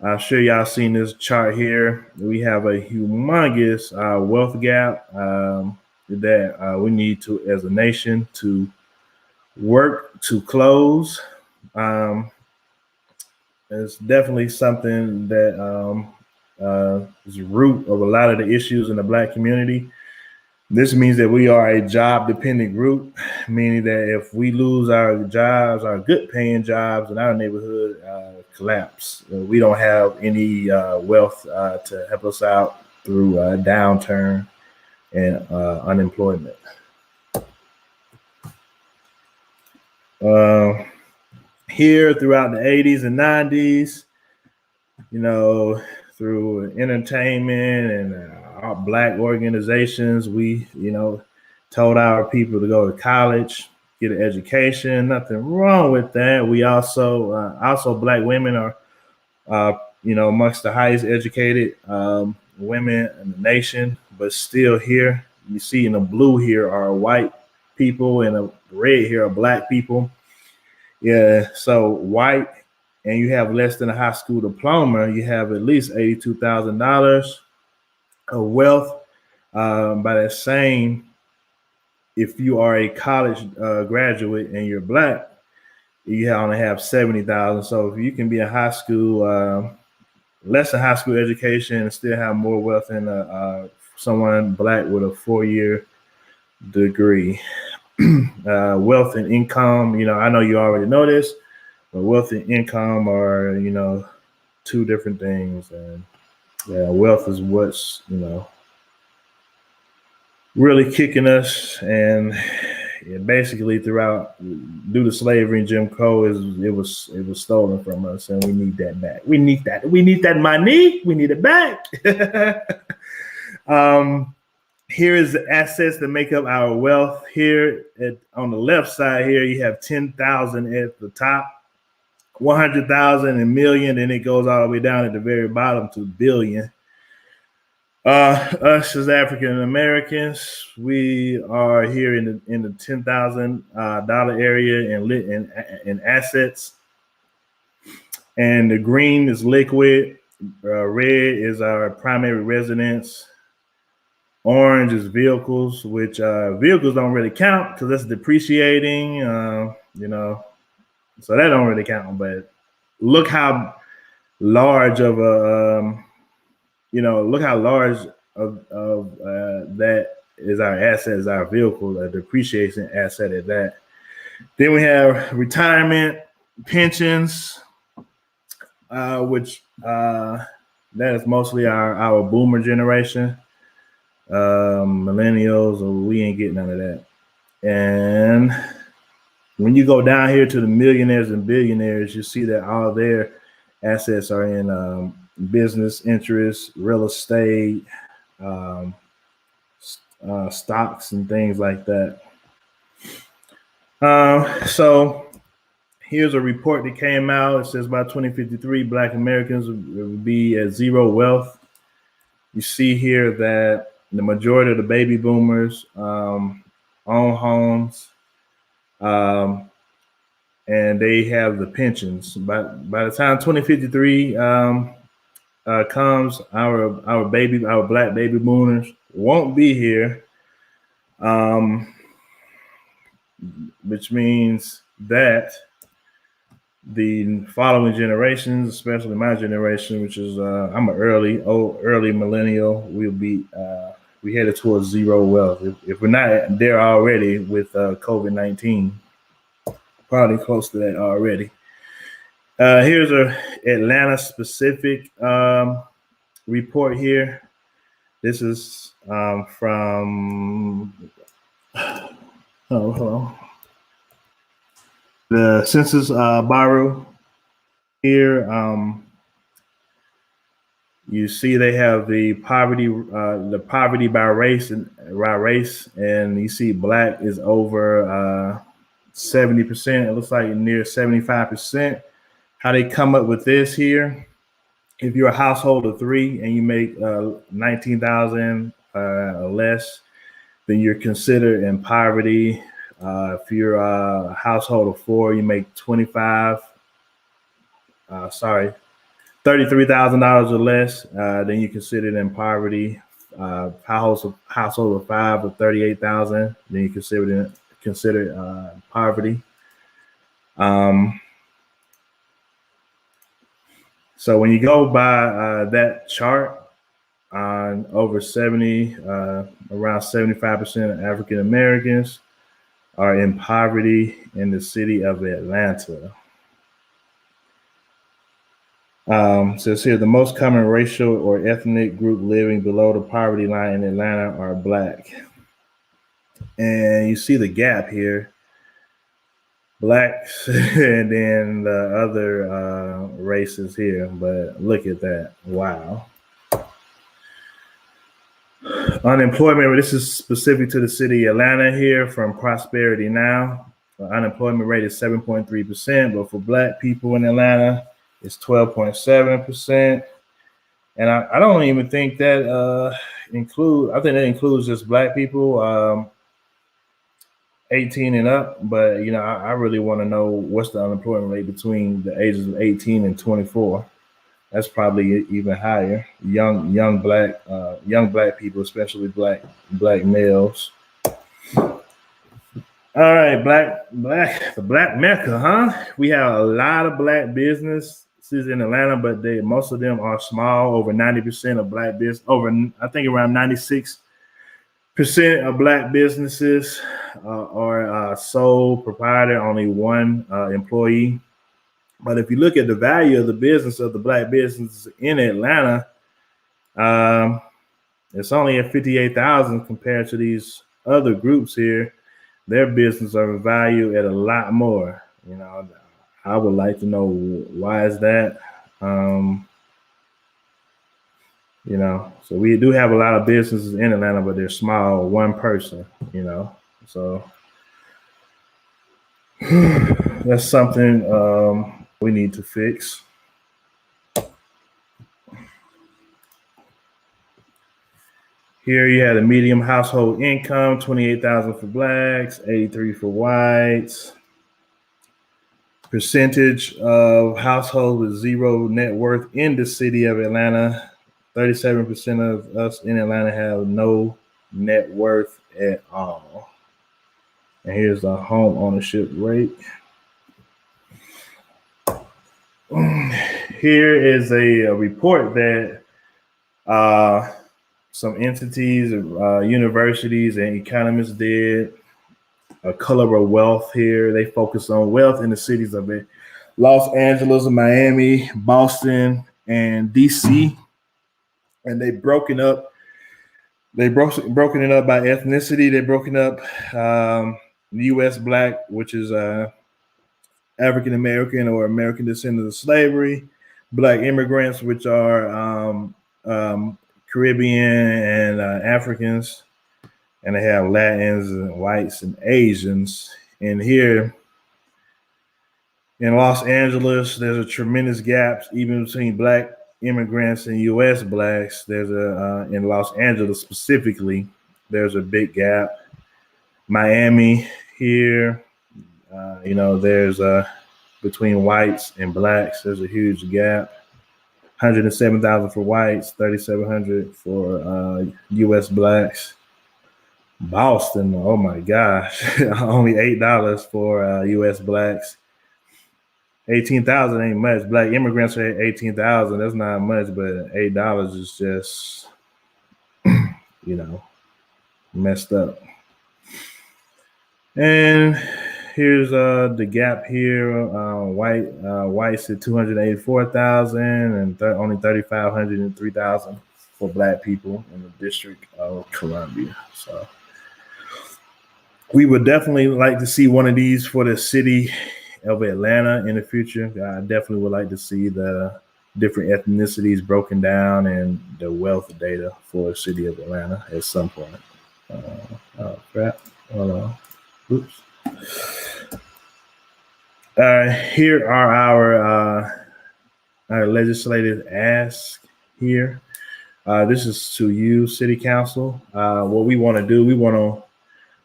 I'm sure y'all seen this chart here. We have a humongous wealth gap that we need to, as a nation, to work to close. It's definitely something that is the root of a lot of the issues in the Black community. This means that we are a job-dependent group, meaning that if we lose our jobs, our good-paying jobs in our neighborhood collapse. We don't have any wealth to help us out through a downturn and unemployment. Here throughout the 80s and 90s, through entertainment and our Black organizations, we, told our people to go to college, get an education. Nothing wrong with that. We also Black women are, amongst the highest educated women in the nation. But still, here you see in the blue here are white people, and the red here are Black people. Yeah, so white, and you have less than a high school diploma, you have at least $82,000 of wealth. By that same, if you are a college graduate and you're Black, you only have 70,000. So if you can be in high school, less than high school education, and still have more wealth than someone Black with a 4-year degree. Wealth and income, I know you already know this, but wealth and income are, two different things. And wealth is what's, really kicking us. And basically throughout, due to slavery and Jim Crow, it was stolen from us, and we need that back. We need that money. We need it back. Here is the assets that make up our wealth. Here on the left side here, you have 10,000 at the top, 100,000 and million, and it goes all the way down at the very bottom to billion. Us as African Americans, we are here in the $10,000 area in assets, and the green is liquid, red is our primary residence. Orange is vehicles, which vehicles don't really count because that's depreciating, so that don't really count. But look how large of a, that is our asset, is our vehicle, a depreciation asset at that. Then we have retirement, pensions, which that is mostly our boomer generation. Millennials, we ain't getting none of that. And when you go down here to the millionaires and billionaires, you see that all their assets are in business interests, real estate, stocks, and things like that. So here's a report that came out. It says by 2053, Black Americans will be at zero wealth. You see here that the majority of the baby boomers own homes, and they have the pensions. By the time 2053 comes, our Black baby boomers won't be here, which means that the following generations, especially my generation, which is I'm an early millennial, we'll be we headed towards zero wealth. If we're not there already with COVID-19, probably close to that already. Here's a Atlanta specific report here. This is from the Census Bureau. here, you see they have the poverty by race, and you see Black is over 70%. It looks like near 75%. How they come up with this here? If you're a household of 3 and you make 19,000 or less, then you're considered in poverty. If you're a household of 4, you make $33,000 or less, then you're considered in poverty. Household of 5 or 38,000, then you considered poverty. So when you go by that chart, on over 70, around 75% of African Americans are in poverty in the city of Atlanta. Says here, the most common racial or ethnic group living below the poverty line in Atlanta are Black. And you see the gap here, Blacks and then the other races here. But look at that, wow. Unemployment, this is specific to the city of Atlanta here from Prosperity Now. The unemployment rate is 7.3%, but for Black people in Atlanta, it's 12.7%. And I don't even think that I think that includes just Black people 18 and up. But, you know, I really want to know what's the unemployment rate between the ages of 18 and 24. That's probably even higher. Young black people, especially black males. All right, the Black Mecca, huh? We have a lot of Black businesses in Atlanta, but most of them are small. Over 90% of Black business, I think around 96% of Black businesses are sole proprietor, only one employee. But if you look at the value of the business of the Black businesses in Atlanta, it's only at $58,000 compared to these other groups here. Their business are valued at a lot more. You know, I would like to know why is that. You know, so we do have a lot of businesses in Atlanta, but they're small, one person. You know, so that's something we need to fix. Here you have the medium household income, 28,000 for Blacks, 83 for whites. Percentage of households with zero net worth in the city of Atlanta, 37% of us in Atlanta have no net worth at all. And here's the home ownership rate. Here is a report that some entities, universities, and economists did. A color of wealth here. They focus on wealth in the cities of Los Angeles, Miami, Boston, and DC. And they've broken it up by ethnicity. They've broken up U.S. Black, which is African American or American descendants of slavery, Black immigrants, which are Caribbean and Africans, and they have Latins and whites and Asians. And here in Los Angeles, there's a tremendous gap even between Black immigrants and U.S. Blacks. There's in Los Angeles specifically, there's a big gap. Miami here, there's between whites and Blacks, there's a huge gap. 107,000 for whites, 3,700 for U.S. Blacks. Boston, oh my gosh, only $8 for U.S. Blacks. 18,000 ain't much. Black immigrants are at 18,000. That's not much, but $8 is just, messed up. And here's the gap here. Whites at 284,000 and only 3,500 and 3,000 for Black people in the District of Columbia. So we would definitely like to see one of these for the city Atlanta in the future. I definitely would like to see the different ethnicities broken down and the wealth data for the city of Atlanta at some point. Oh crap! Hold on. Oops. Here are our legislative asks here. This is to you, City Council. What we want to do, we want to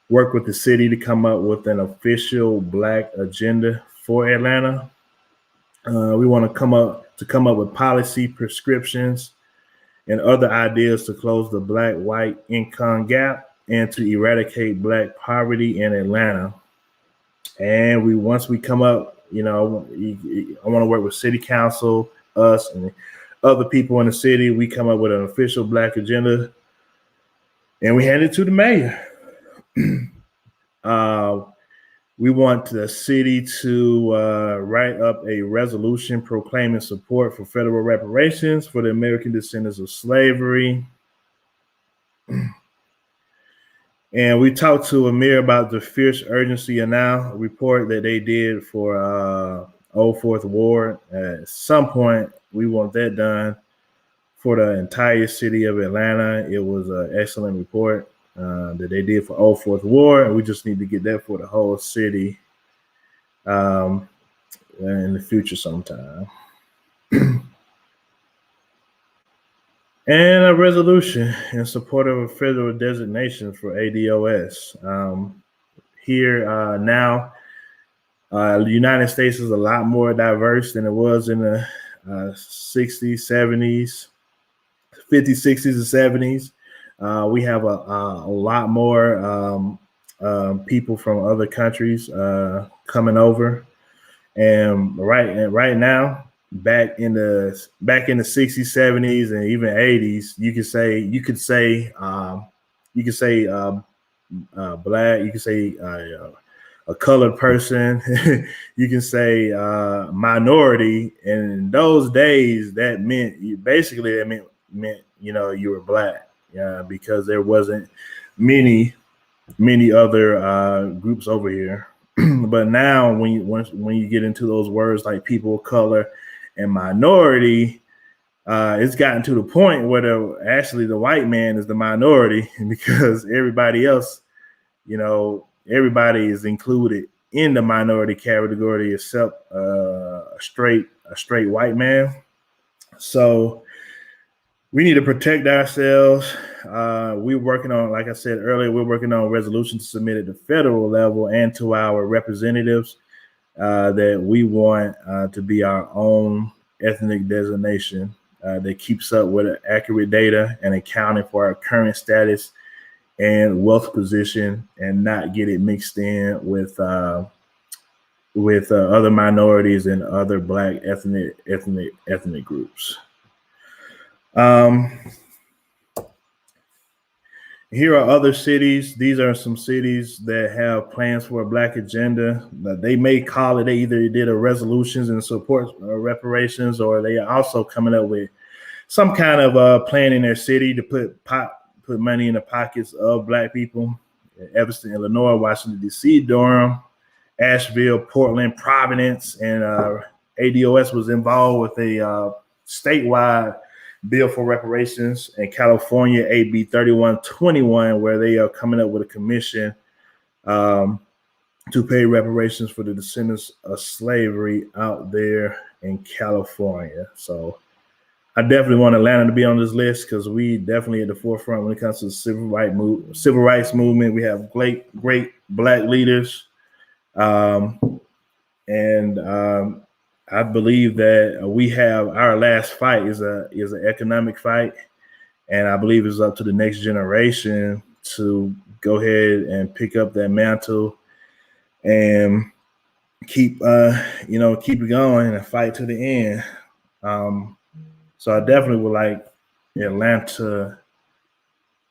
work with the city to come up with an official Black agenda for Atlanta. We want to come up with policy prescriptions and other ideas to close the Black-white income gap and to eradicate Black poverty in Atlanta. And once we come up, I want to work with City Council, us, and other people in the city. We come up with an official Black agenda, and we hand it to the mayor. We want the city to write up a resolution proclaiming support for federal reparations for the American descendants of slavery. And we talked to Amir about the Fierce Urgency and Now report that they did for Old Fourth Ward. At some point, we want that done for the entire city of Atlanta. It was an excellent report that they did for Old Fourth Ward, and we just need to get that for the whole city in the future sometime. And a resolution in support of a federal designation for ADOS. Here now, the United States is a lot more diverse than it was in the 60s, 70s, 50s, 60s, and 70s. We have a lot more people from other countries coming over, and right now, back in the 60s, 70s, and even 80s, you could say Black, you could say a colored person, you can say minority, and in those days that meant you were Black, because there wasn't many other groups over here. But now when you get into those words like people of color and minority, it's gotten to the point where the white man is the minority, because everybody else, everybody is included in the minority category except a straight white man. So we need to protect ourselves. We're working on, like I said earlier, we're working on resolutions to submit at the federal level and to our representatives that we want to be our own ethnic designation that keeps up with accurate data and accounting for our current status and wealth position, and not get it mixed in with other minorities and other Black ethnic groups. Here are other cities. These are some cities that have plans for a Black agenda. They may call it, they either did a resolutions and support reparations, or they are also coming up with some kind of plan in their city to put money in the pockets of Black people. Evanston, Illinois, Washington, D.C., Durham, Asheville, Portland, Providence, and ADOS was involved with a statewide bill for reparations in California, AB 3121, where they are coming up with a commission to pay reparations for the descendants of slavery out there in California. So I definitely want Atlanta to be on this list, because we definitely at the forefront when it comes to the civil rights movement. We have great Black leaders, and I believe that we have our last fight is an economic fight, and I believe it's up to the next generation to go ahead and pick up that mantle and keep it going and fight to the end. So I definitely would like Atlanta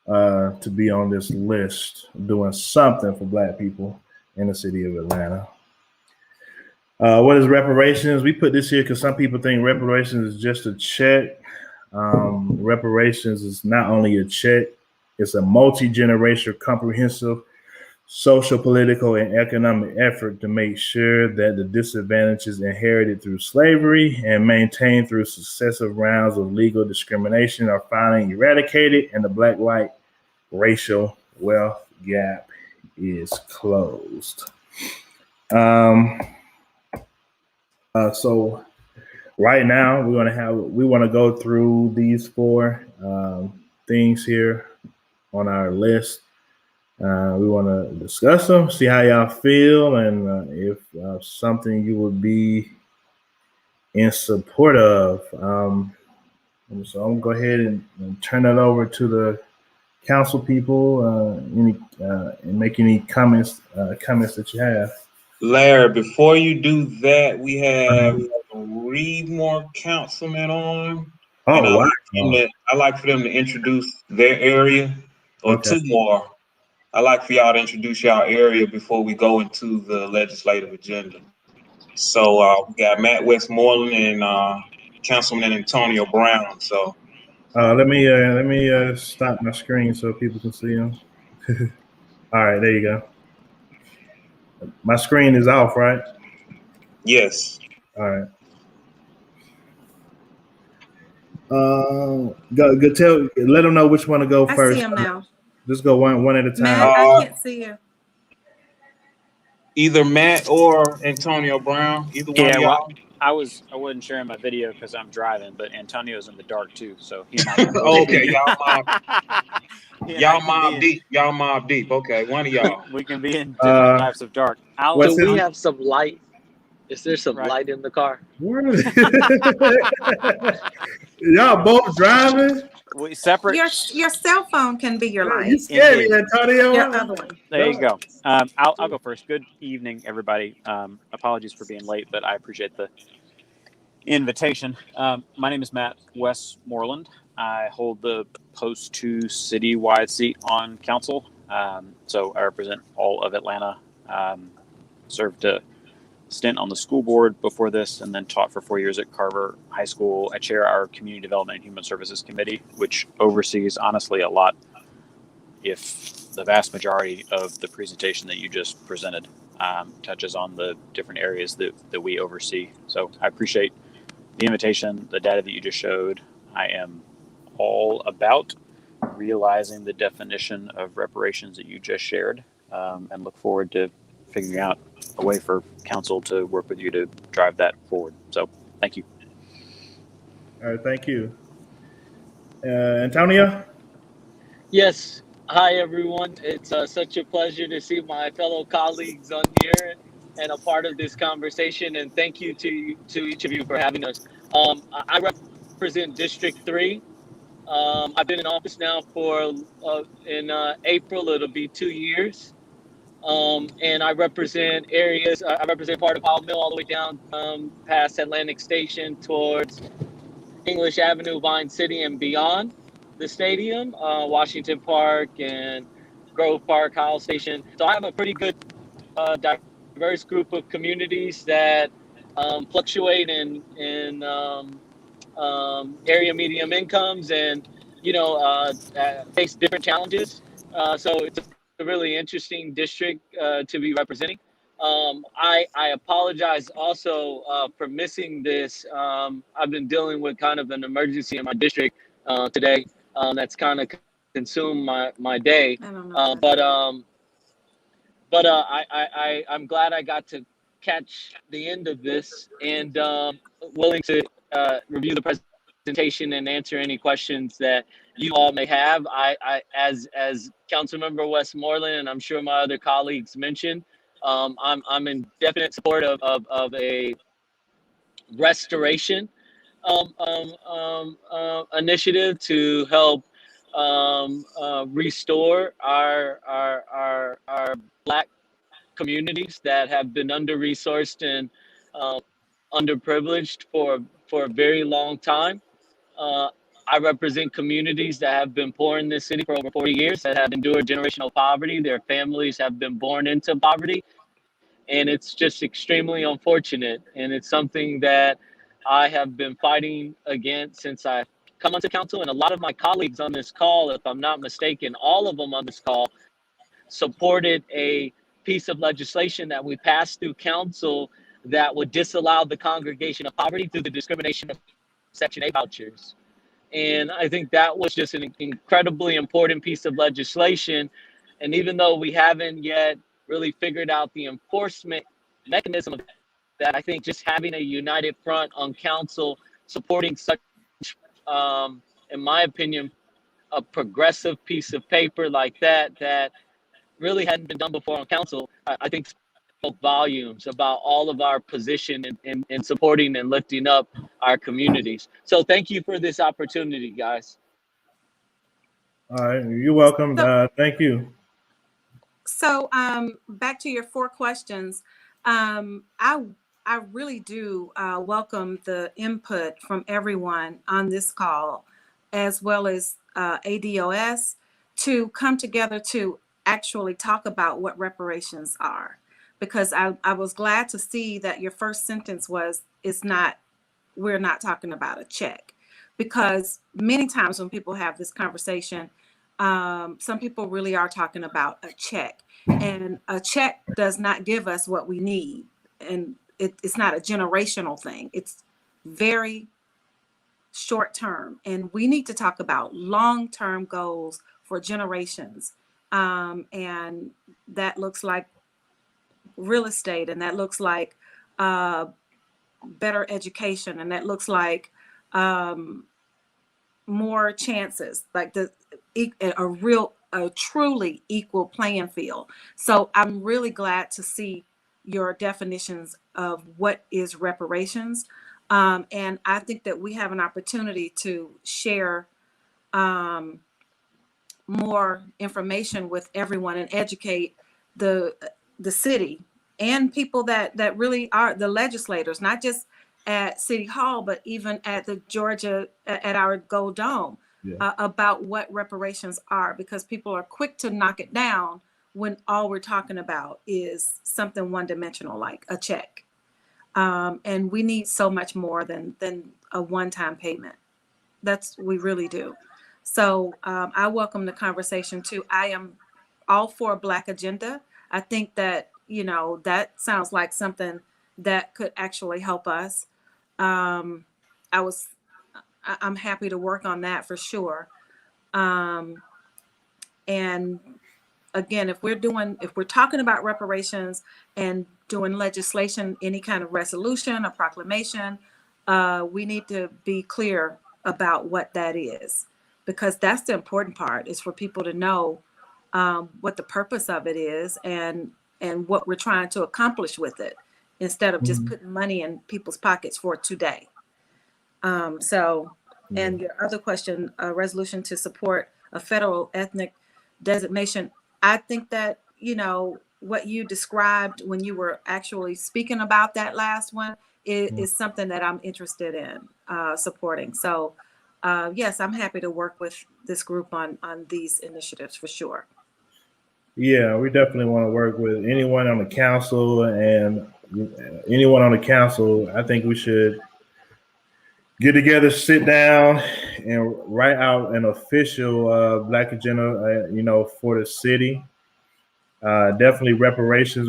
to be on this list, doing something for Black people in the city of Atlanta. What is reparations? We put this here because some people think reparations is just a check. Reparations is not only a check, it's a multi-generational comprehensive social, political, and economic effort to make sure that the disadvantages inherited through slavery and maintained through successive rounds of legal discrimination are finally eradicated and the black-white racial wealth gap is closed. So right now we want to go through these four things here on our list. We want to discuss them, see how y'all feel, and if something you would be in support of. So I'm gonna go ahead and turn it over to the council people. And make any comments that you have. Larry, before you do that, we have 3 more councilmen on. Oh, and wow. I like for them to introduce their area, or Okay. 2 more. I like for y'all to introduce y'all area before we go into the legislative agenda. So we got Matt Westmoreland and Councilman Antonio Brown. So Let me stop my screen so people can see them. All right, there you go. My screen is off, right? yes. All right. Let them know which one to go I first. see him now. Just go one at a time. Matt, I can't see you. Either Matt or Antonio Brown, either one of y'all. Well, I wasn't sharing my video because I'm driving, but Antonio's in the dark too, so he and I can Okay, y'all mob deep. Okay, one of y'all. We can be in different types of dark. Do we have some light? Is there some light in the car? Y'all both driving? We separate. Your cell phone can be your light. You scared me, Antonio. Your other one. There you go. I'll go first. Good evening, everybody. Apologies for being late, but I appreciate the invitation. My name is Matt Westmoreland. I hold the post 2 citywide seat on council. So I represent all of Atlanta. Served a stint on the school board before this, and then taught for 4 years at Carver High School. I chair our Community Development and Human Services Committee, which oversees, honestly, a lot, if the vast majority of the presentation that you just presented touches on the different areas that we oversee. So I appreciate the invitation, the data that you just showed. I am all about realizing the definition of reparations that you just shared, and look forward to figuring out a way for council to work with you to drive that forward. So thank you. All right, thank you. Antonio? Yes. Hi, everyone. It's such a pleasure to see my fellow colleagues on here and a part of this conversation. And thank you to each of you for having us. I represent District 3. I've been in office now for, in April, it'll be 2 years. And I represent areas, I represent part of Powell Mill all the way down past Atlantic Station towards English Avenue, Vine City, and beyond the stadium, Washington Park and Grove Park, Howell Station. So I have a pretty good diverse group of communities that fluctuate in area medium incomes and, face different challenges. So it's a really interesting district to be representing. I apologize also for missing this. I've been dealing with kind of an emergency in my district today that's kind of consumed my day. But I'm glad I got to catch the end of this and willing to review the presentation and answer any questions that you all may have. I as Councilmember Westmoreland, and I'm sure my other colleagues mentioned, I'm in definite support of a restoration initiative to help restore our Black communities that have been under-resourced and underprivileged for a very long time. I represent communities that have been poor in this city for over 40 years, that have endured generational poverty. Their families have been born into poverty. And it's just extremely unfortunate. And it's something that I have been fighting against since I've come onto council. And a lot of my colleagues on this call, if I'm not mistaken, all of them on this call supported a piece of legislation that we passed through council that would disallow the Congregation of Poverty through the discrimination of Section 8 vouchers. And I think that was just an incredibly important piece of legislation. And even though we haven't yet really figured out the enforcement mechanism of that, I think just having a united front on council supporting such, in my opinion, a progressive piece of paper like that really hadn't been done before on council, I think spoke volumes about all of our position in supporting and lifting up our communities. So thank you for this opportunity, guys. All right, you're welcome. Thank you. So back to your 4 questions. I really do welcome the input from everyone on this call, as well as ADOS, to come together to actually talk about what reparations are. Because I was glad to see that your first sentence was, we're not talking about a check. Because many times when people have this conversation, some people really are talking about a check, and a check does not give us what we need. And it's not a generational thing. It's very short term. And we need to talk about long-term goals for generations. And that looks like real estate, and that looks like better education, and that looks like more chances, like a truly equal playing field. So I'm really glad to see your definitions of what is reparations. And I think that we have an opportunity to share more information with everyone and educate the city and people that really are the legislators, not just at City Hall, but even at the Georgia, at our Gold Dome, about what reparations are, because people are quick to knock it down when all we're talking about is something one-dimensional like a check. And we need so much more than a one-time payment. We really do. So I welcome the conversation too. I am all for a Black agenda. I think that, that sounds like something that could actually help us. I'm happy to work on that for sure. And again, if we're talking about reparations and doing legislation, any kind of resolution, a proclamation, we need to be clear about what that is, because that's the important part, is for people to know what the purpose of it is and what we're trying to accomplish with it, instead of just putting money in people's pockets for today. And your other question, a resolution to support a federal ethnic designation. I think that, what you described when you were actually speaking about that last one is something that I'm interested in supporting. So yes, I'm happy to work with this group on these initiatives for sure. Yeah, we definitely want to work with anyone on the council, and anyone on the council. I think we should get together, sit down, and write out an official Black agenda, for the city. Definitely reparations.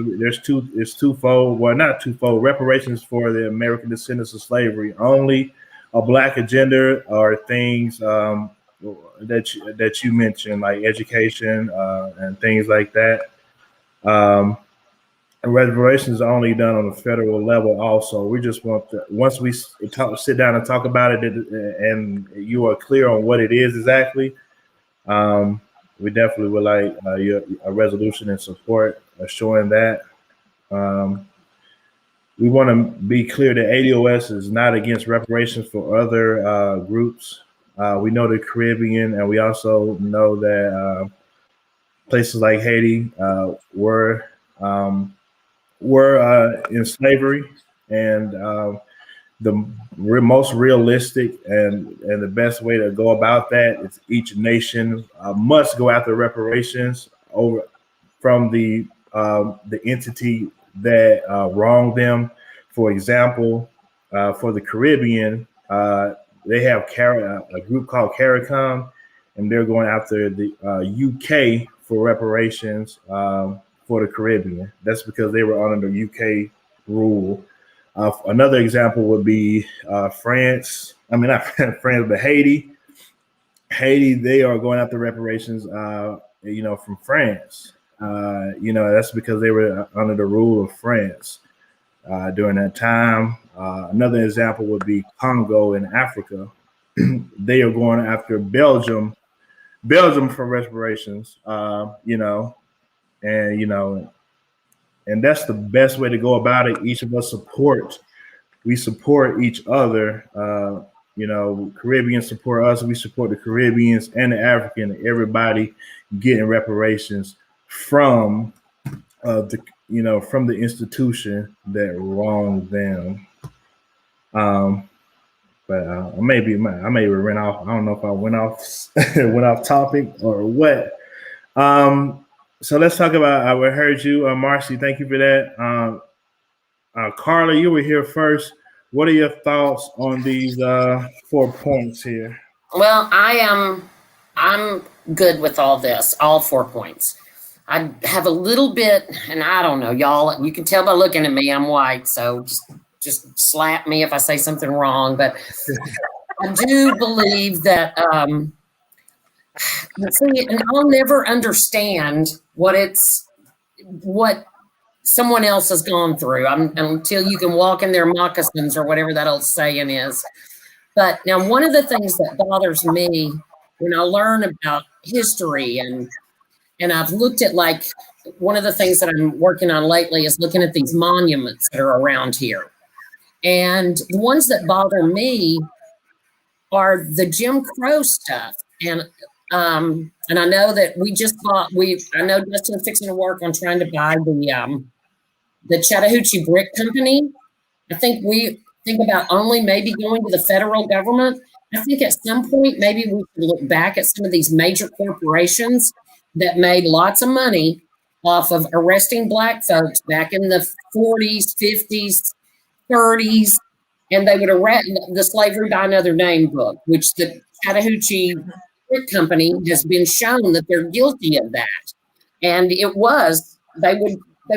It's twofold. Well, not twofold. Reparations for the American descendants of slavery. Only a Black agenda are things that you mentioned, like education and things like that. Reparations are only done on a federal level. Also, we just want once we sit down and talk about it, and you are clear on what it is exactly. We definitely would like a resolution in support of showing that. We want to be clear that ADOS is not against reparations for other groups. We know the Caribbean, and we also know that places like Haiti were in slavery, and the most realistic and the best way to go about that is each nation must go after reparations from the entity that wronged them. For example, for the Caribbean, they have a group called CARICOM, and they're going after the UK for reparations for the Caribbean. That's because they were under the UK rule. Another example would be France. I mean, not France, but Haiti. Haiti, they are going after reparations, from France. That's because they were under the rule of France during that time. Another example would be Congo in Africa. They are going after Belgium for reparations. And that's the best way to go about it. Each of us support each other. Caribbeans support us. We support the Caribbeans and the African. Everybody getting reparations from from the institution that wronged them. But I may run off. I don't know if I went off topic or what. So let's talk about. I heard you, Marcy. Thank you for that. Carla, you were here first. What are your thoughts on these 4 points here? Well, I'm good with all this, all 4 points. I have a little bit, and I don't know, y'all. You can tell by looking at me, I'm white, so just slap me if I say something wrong. But I do believe that. See, and I'll never understand what someone else has gone through until you can walk in their moccasins or whatever that old saying is. But now, one of the things that bothers me when I learn about history and I've looked at, like, one of the things that I'm working on lately is looking at these monuments that are around here. And the ones that bother me are the Jim Crow stuff. And I know that I know Justin's fixing to work on trying to buy the Chattahoochee Brick Company. I think we think about only maybe going to the federal government. I think at some point, maybe we should look back at some of these major corporations that made lots of money off of arresting Black folks back in the 40s, 50s, 30s, and they would arrest the Slavery by Another Name book, which the Chattahoochee Brick Company has been shown that they're guilty of that. And they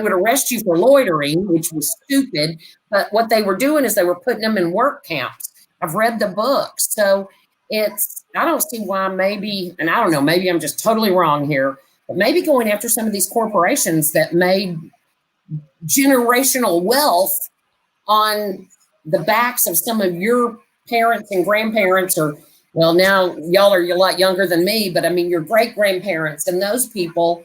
would arrest you for loitering, which was stupid. But what they were doing is they were putting them in work camps. I've read the book. So I don't see why maybe, and I don't know, maybe I'm just totally wrong here, but maybe going after some of these corporations that made generational wealth on the backs of some of your parents and grandparents, or, well, now y'all are a lot younger than me, but I mean, your great grandparents and those people.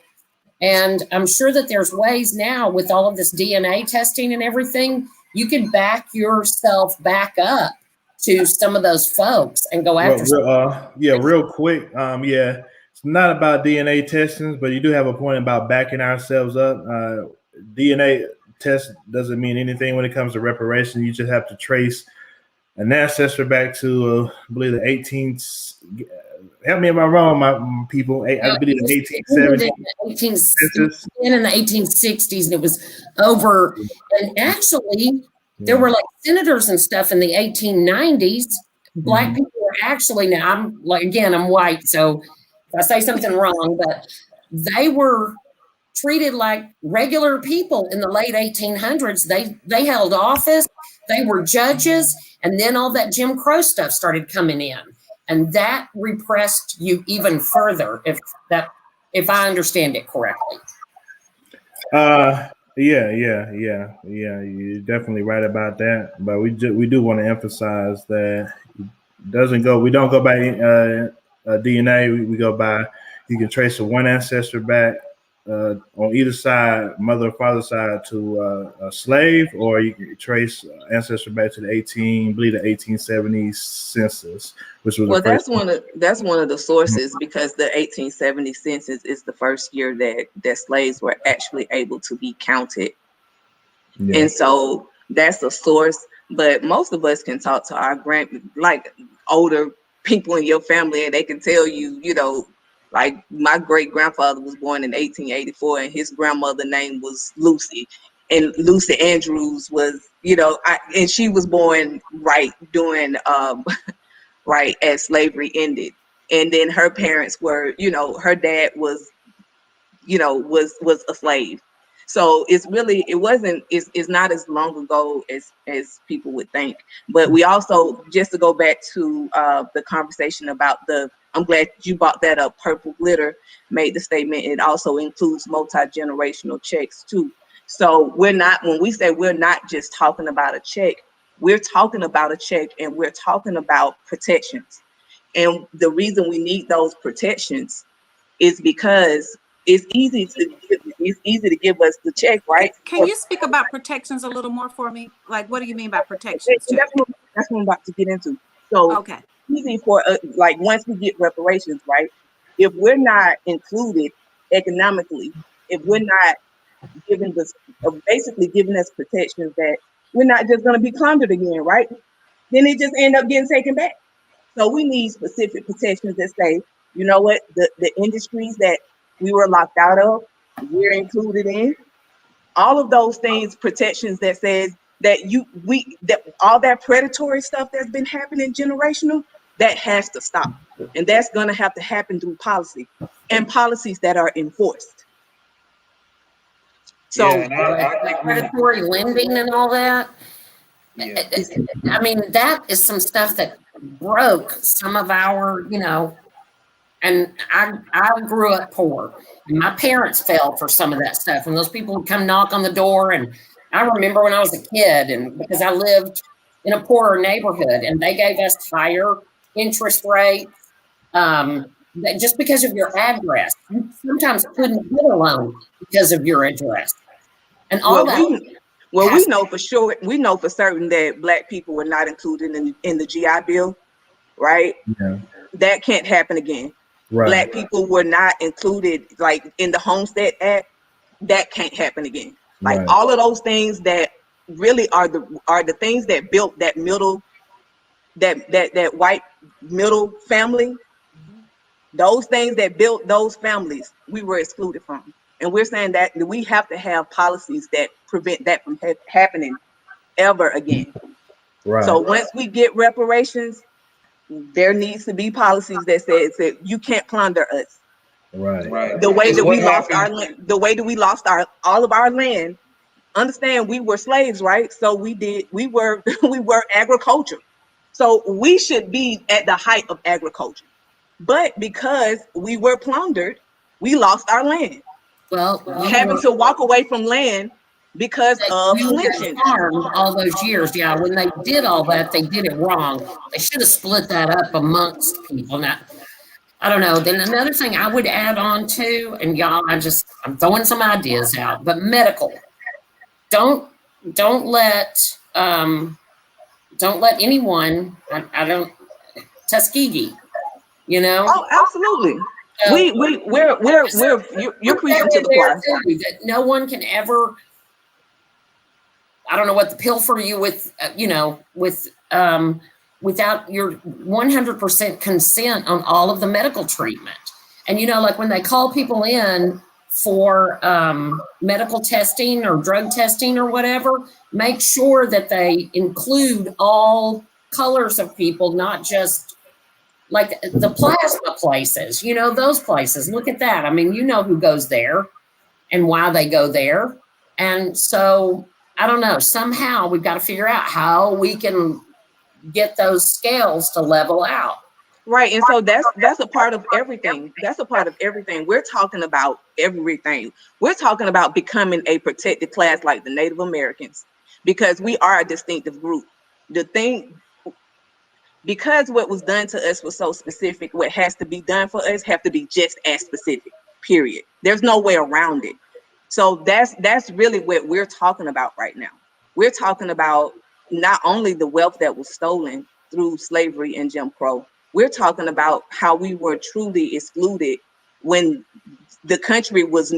And I'm sure that there's ways now with all of this DNA testing and everything, you can back yourself back up to some of those folks and go after real quick. It's not about DNA testing, but you do have a point about backing ourselves up. DNA test doesn't mean anything when it comes to reparation. You just have to trace an ancestor back to, I believe, the 18th. Help me if I'm wrong, my people. I believe the 1870s. In the 1860s, and it was over. And actually, there were like senators and stuff in the 1890s. Black people were actually, now I'm like, again, I'm white, so if I say something wrong, but they were treated like regular people in the late 1800s. They held office, they were judges, and then all that Jim Crow stuff started coming in. And that repressed you even further, if I understand it correctly. Yeah. You're definitely right about that. But we do want to emphasize that we don't go by DNA. We go by, you can trace the one ancestor back on either side, mother or father side, to a slave, or you can trace ancestor back to the 1870s census, which was that's one of the sources, because the 1870 census is the first year that slaves were actually able to be counted. Yeah. And so that's a source. But most of us can talk to our older people in your family, and they can tell you, like my great grandfather was born in 1884, and his grandmother name was Lucy, and Lucy Andrews was, and she was born right during, right as slavery ended. And then her parents were, her dad was was a slave. So it's not as long ago as people would think. But we also, just to go back to the conversation about I'm glad you brought that up. Purple glitter made the statement. It also includes multi-generational checks too. So when we say we're not just talking about a check, we're talking about a check, and we're talking about protections. And the reason we need those protections is because it's easy to give us the check, right? Can you speak about protections a little more for me? Like, what do you mean by protections too? That's what I'm about to get into. So Okay. easy for like once we get reparations, right? If we're not included economically, if we're not giving us basically giving us protections that we're not just going to be plundered again, right? Then it just end up getting taken back. So we need specific protections that say, you know what, the industries that we were locked out of, we're included in. All of those things, protections that says that that all that predatory stuff that's been happening generational, that has to stop. And that's gonna have to happen through policy and policies that are enforced. So Yeah, and I think predatory lending and all that. yeah. I mean, that is some stuff that broke some of our, and I grew up poor. And my parents fell for some of that stuff. And those people would come knock on the door. And I remember when I was a kid, and because I lived in a poorer neighborhood, and they gave us higher interest rates. Just because of your address, you sometimes couldn't get a loan because of your address. And all we know for sure, we know for certain that Black people were not included in the GI Bill, right? Yeah. That can't happen again. Right. Black people were not included like in the Homestead Act. That can't happen again. Like all of those things that really are the things that built that middle, that white middle family. Those things that built those families, we were excluded from. And we're saying that we have to have policies that prevent that from happening ever again. Right. So once we get reparations, there needs to be policies that says that you can't plunder us. Right. The way that we lost our land, we lost all of our land. Understand, we were slaves, right? So we were agriculture. So we should be at the height of agriculture. But because we were plundered, we lost our land. Well, having to walk away from land because of lynching. All those years, yeah. When they did all that, they did it wrong. They should have split that up amongst people. Now, I don't know. Then another thing I would add on to, and y'all, I'm throwing some ideas out, but medical. Don't let anyone. I don't Tuskegee. Oh, absolutely. So, you're preaching to the choir. That no one can ever. I don't know what to pilfer you with, without your 100% consent on all of the medical treatment. And like when they call people in for medical testing or drug testing or whatever, make sure that they include all colors of people, not just like the plasma places, those places. Look at that. I mean, who goes there and why they go there. And so, I don't know, somehow we've got to figure out how we can get those scales to level out. Right. And so that's a part of everything. That's a part of everything. We're talking about everything. We're talking about becoming a protected class like the Native Americans, because we are a distinctive group. Because what was done to us was so specific, what has to be done for us have to be just as specific, period. There's no way around it. So that's really what we're talking about right now. We're talking about not only the wealth that was stolen through slavery and Jim Crow, we're talking about how we were truly excluded when the country was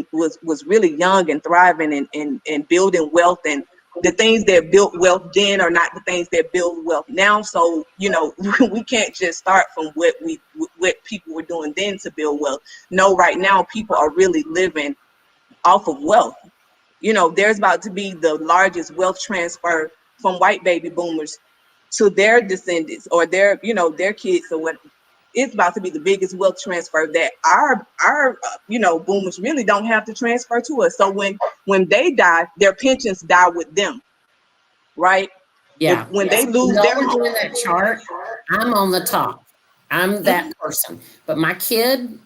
really young and thriving and building wealth, and the things that built wealth then are not the things that build wealth now. So, we can't just start from what people were doing then to build wealth. No, right now people are really living off of wealth. There's about to be the largest wealth transfer from white baby boomers to their descendants or their kids or what, it's about to be the biggest wealth transfer that our boomers really don't have to transfer to us. So when they die, their pensions die with them, right? Yeah. When they lose Y'all their are doing that chart, I'm on the top. I'm that person. But my kid,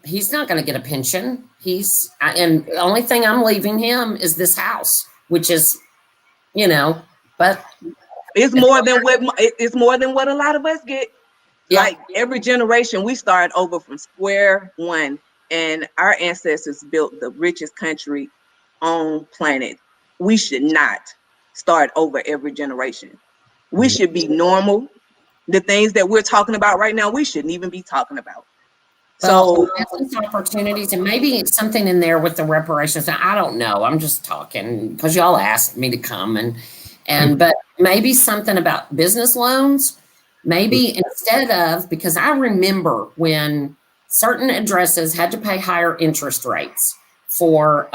he's not going to get a pension. And the only thing I'm leaving him is this house, which is, but it's more than what a lot of us get. yeah. Like every generation, we start over from square one, and our ancestors built the richest country on planet. We should not start over every generation. We should be normal. The things that we're talking about right now, we shouldn't even be talking about. Well, So business opportunities, and maybe something in there with the reparations. I don't know. I'm just talking because y'all asked me to come, but maybe something about business loans. Maybe instead of, because I remember when certain addresses had to pay higher interest rates for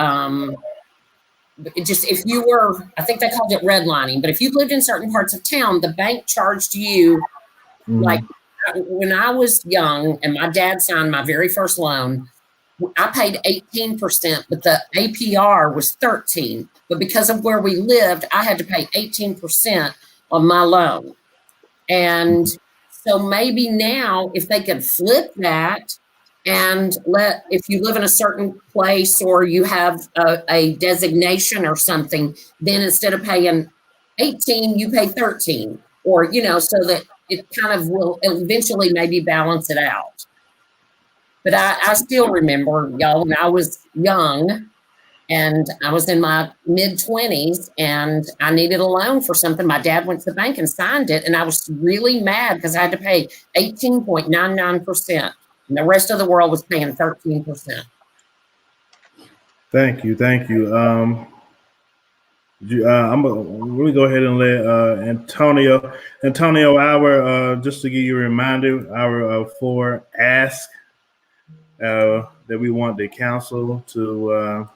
just if you were, I think they called it redlining, but if you lived in certain parts of town, the bank charged you like when I was young and my dad signed my very first loan, I paid 18%, but the APR was 13. But because of where we lived, I had to pay 18% on my loan. And so maybe now if they could flip that and if you live in a certain place or you have a designation or something, then instead of paying 18, you pay 13, or, so that it kind of will eventually maybe balance it out. But I still remember, y'all, when I was young and I was in my mid-20s and I needed a loan for something, my dad went to the bank and signed it. And I was really mad because I had to pay 18.99%. And the rest of the world was paying 13%. Thank you. I'm gonna go ahead and let Antonio, just to give you a reminder, our 4 asks that we want the council to,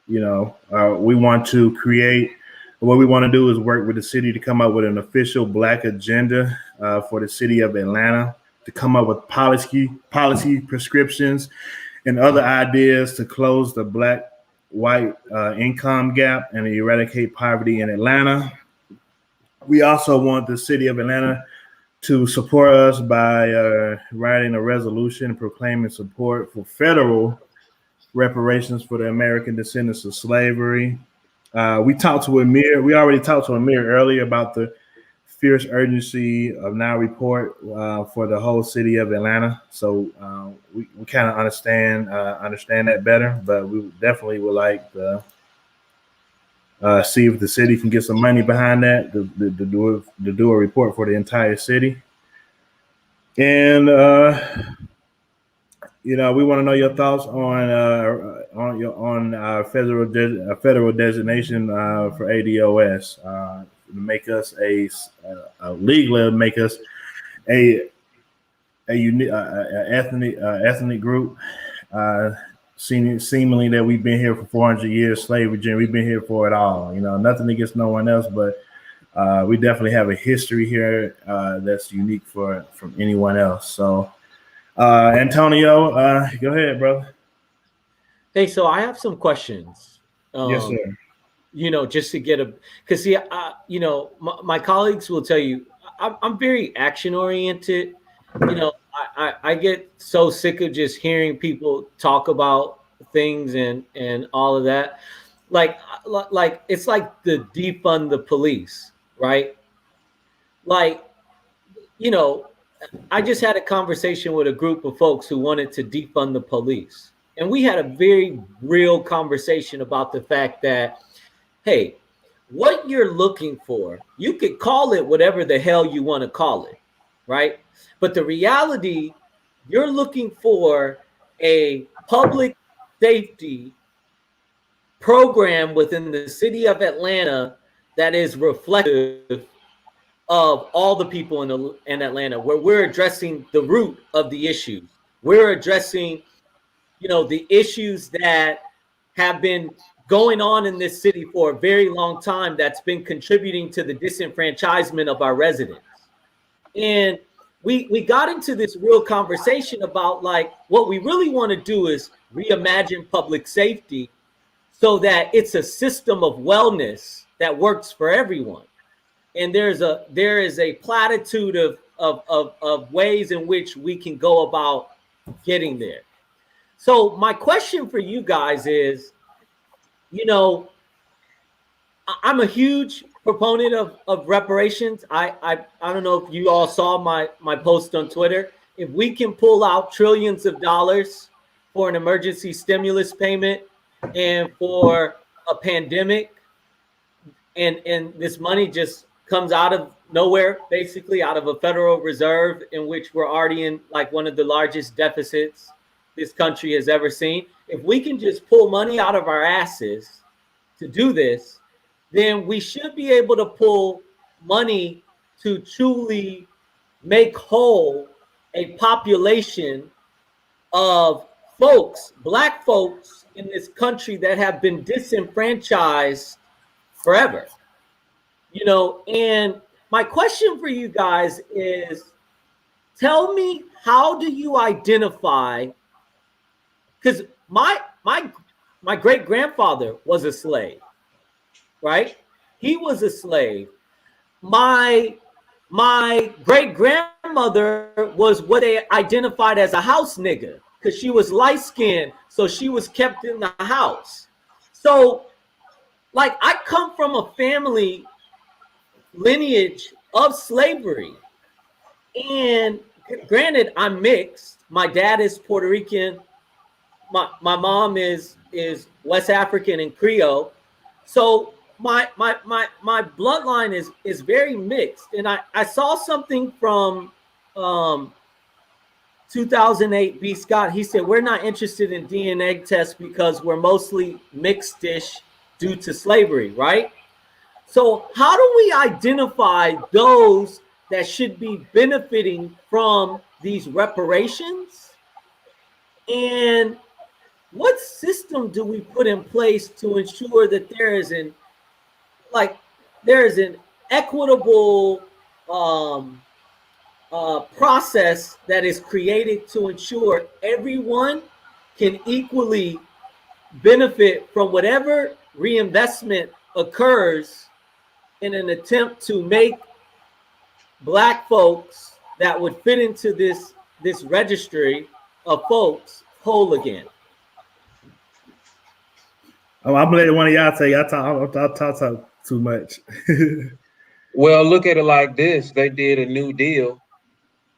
we want to create. What we want to do is work with the city to come up with an official Black agenda for the city of Atlanta, to come up with policy prescriptions and other ideas to close the Black-white income gap and eradicate poverty in Atlanta. We also want the city of Atlanta to support us by writing a resolution proclaiming support for federal reparations for the American descendants of slavery. We talked to Amir. We already talked to Amir earlier about the fierce urgency of now report for the whole city of Atlanta. So we kind of understand that better, but we definitely would like to see if the city can get some money behind that to do a report for the entire city. And we want to know your thoughts on our federal designation for ADOS to make us legally make us a unique ethnic group. Seemingly that we've been here for 400 years, slavery, we've been here for it all. Nothing against no one else, but we definitely have a history here that's unique from anyone else. So, Antonio, go ahead, brother. Hey, so I have some questions. Yes, sir. Just to get because see, my colleagues will tell you I'm very action oriented. I get so sick of just hearing people talk about things and all of that. Like it's like the defund the police, right? Like, I just had a conversation with a group of folks who wanted to defund the police. And we had a very real conversation about the fact that, hey, what you're looking for, you could call it whatever the hell you want to call it, right? But the reality, you're looking for a public safety program within the city of Atlanta that is reflective of all the people in Atlanta, where we're addressing the root of the issues. We're addressing, the issues that have been going on in this city for a very long time that's been contributing to the disenfranchisement of our residents. And we got into this real conversation about like what we really want to do is reimagine public safety so that it's a system of wellness that works for everyone. And there is a platitude of ways in which we can go about getting there. So my question for you guys is, you know, I'm a huge proponent of reparations. I don't know if you all saw my post on Twitter. If we can pull out trillions of dollars for an emergency stimulus payment and for a pandemic, and this money just comes out of nowhere, basically out of a Federal Reserve in which we're already in like one of the largest deficits this country has ever seen. If we can just pull money out of our asses to do this, then we should be able to pull money to truly make whole a population of folks, Black folks in this country that have been disenfranchised forever. You know, and my question for you guys is, tell me, how do you identify, because my great grandfather was a slave, right? He was a slave. My great grandmother was what they identified as a house nigga because she was light skinned, so she was kept in the house. So, like, I come from a family lineage of slavery, and granted, I'm mixed. My dad is Puerto Rican. My mom is West African and Creole. So my bloodline is very mixed. And I saw something from 2008, B. Scott. He said, we're not interested in DNA tests because we're mostly mixed-ish due to slavery, right? So how do we identify those that should be benefiting from these reparations? And what system do we put in place to ensure that there is an equitable process that is created to ensure everyone can equally benefit from whatever reinvestment occurs in an attempt to make Black folks that would fit into this registry of folks whole again? Oh, I'm gonna let one of y'all say. I talk too much. Well, look at it like this. They did a New Deal.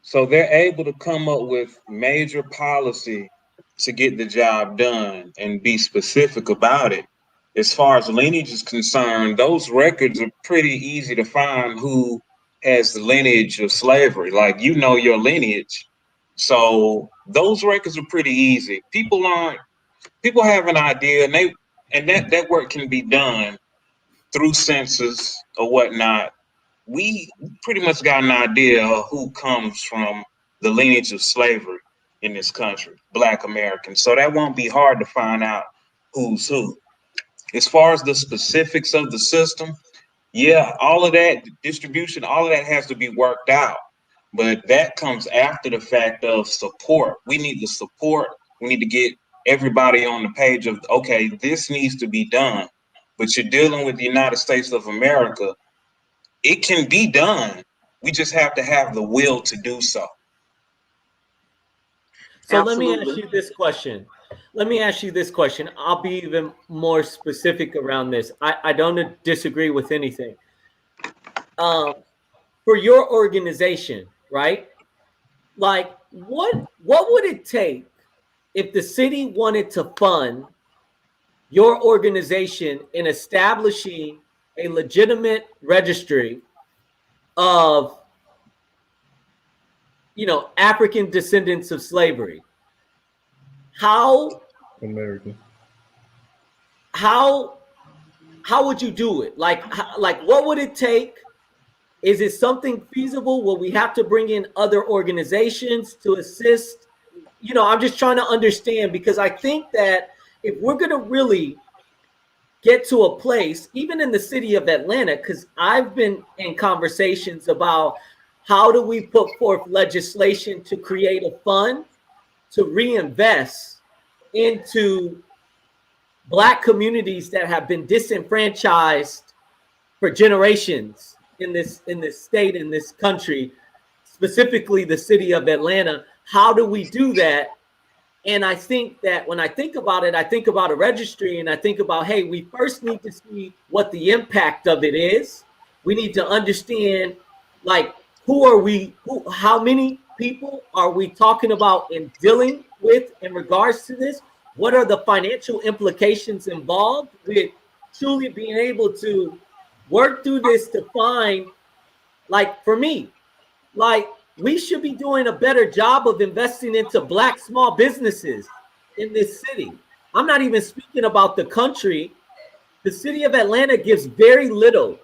So they're able to come up with major policy to get the job done and be specific about it. As far as lineage is concerned, those records are pretty easy to find who has the lineage of slavery. Like, you know your lineage. So those records are pretty easy. People have an idea, and that work can be done through census or whatnot. We pretty much got an idea of who comes from the lineage of slavery in this country, Black Americans. So that won't be hard to find out who's who. As far as the specifics of the system, yeah, all of that distribution, all of that has to be worked out. But that comes after the fact of support. We need the support. We need to get everybody on the page of, okay, this needs to be done. But you're dealing with the United States of America. It can be done. We just have to have the will to do so. So Absolutely. Let me ask you this question. I'll be even more specific around this. I don't disagree with anything. For your organization, right? Like, what would it take if the city wanted to fund your organization in establishing a legitimate registry of, you know, African descendants of slavery? How would you do it? Like what would it take? Is it something feasible? Will we have to bring in other organizations to assist? You know, I'm just trying to understand, because I think that if we're going to really get to a place, even in the city of Atlanta, because I've been in conversations about How do we put forth legislation to create a fund to reinvest into Black communities that have been disenfranchised for generations in this state, in this country, specifically the city of Atlanta? How do we do that? And I think that when I think about it, I think about a registry, and I think about, hey, we first need to see what the impact of it is. We need to understand, like, how many people are we talking about and dealing with in regards to this? What are the financial implications involved with truly being able to work through this to find, like, for me, like, we should be doing a better job of investing into Black small businesses in this city. I'm not even speaking about the country. The city of Atlanta gives very little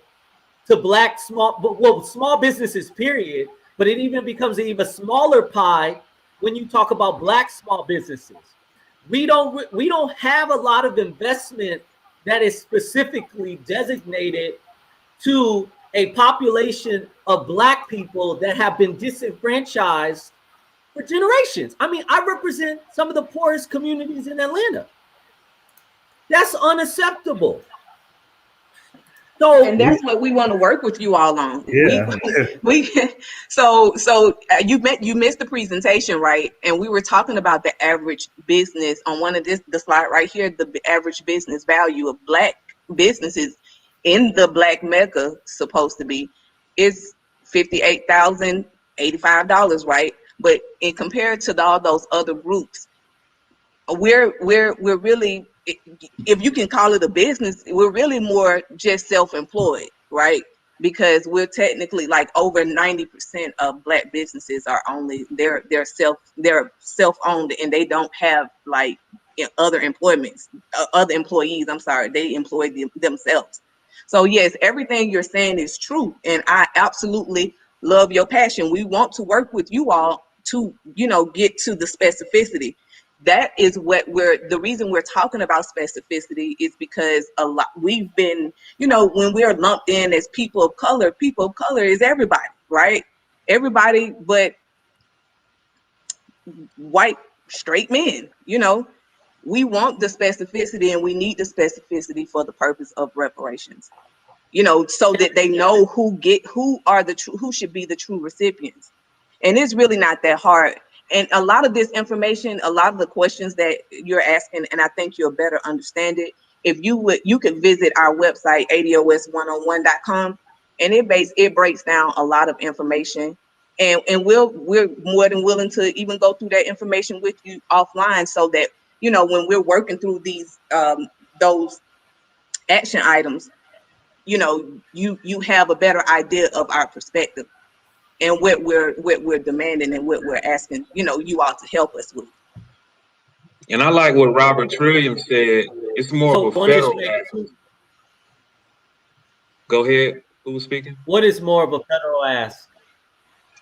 to Black small businesses, period. But it even becomes an even smaller pie when you talk about Black small businesses. We don't have a lot of investment that is specifically designated to a population of Black people that have been disenfranchised for generations. I mean, I represent some of the poorest communities in Atlanta. That's unacceptable. So, and that's what we want to work with you all on. Yeah. So you missed the presentation, right? And we were talking about the average business on one of the slide right here. The average business value of Black businesses in the Black Mecca supposed to be is $58,085, right? But in compared to all those other groups, we're really, if you can call it a business, we're really more just self-employed, right? Because we're technically, like, over 90% of Black businesses are only they're self-owned, and they don't have, like, other employees. I'm sorry, they employ themselves. So yes, everything you're saying is true, and I absolutely love your passion. We want to work with you all to, get to the specificity. That is the reason we're talking about specificity is because we've been, when we're lumped in as people of color is everybody, right? Everybody but white straight men, we want the specificity, and we need the specificity for the purpose of reparations, so that they know who should be the true recipients. And it's really not that hard. And a lot of this information, a lot of the questions that you're asking, and I think you'll better understand it if you could visit our website, ados101.com, and it breaks down a lot of information. And we're more than willing to even go through that information with you offline, so that, when we're working through these those action items, you have a better idea of our perspective and what we're demanding and what we're asking, you all to help us with. And I like what Robert Trillium said. It's more of a federal ask. Go ahead. Who was speaking? What is more of a federal ask?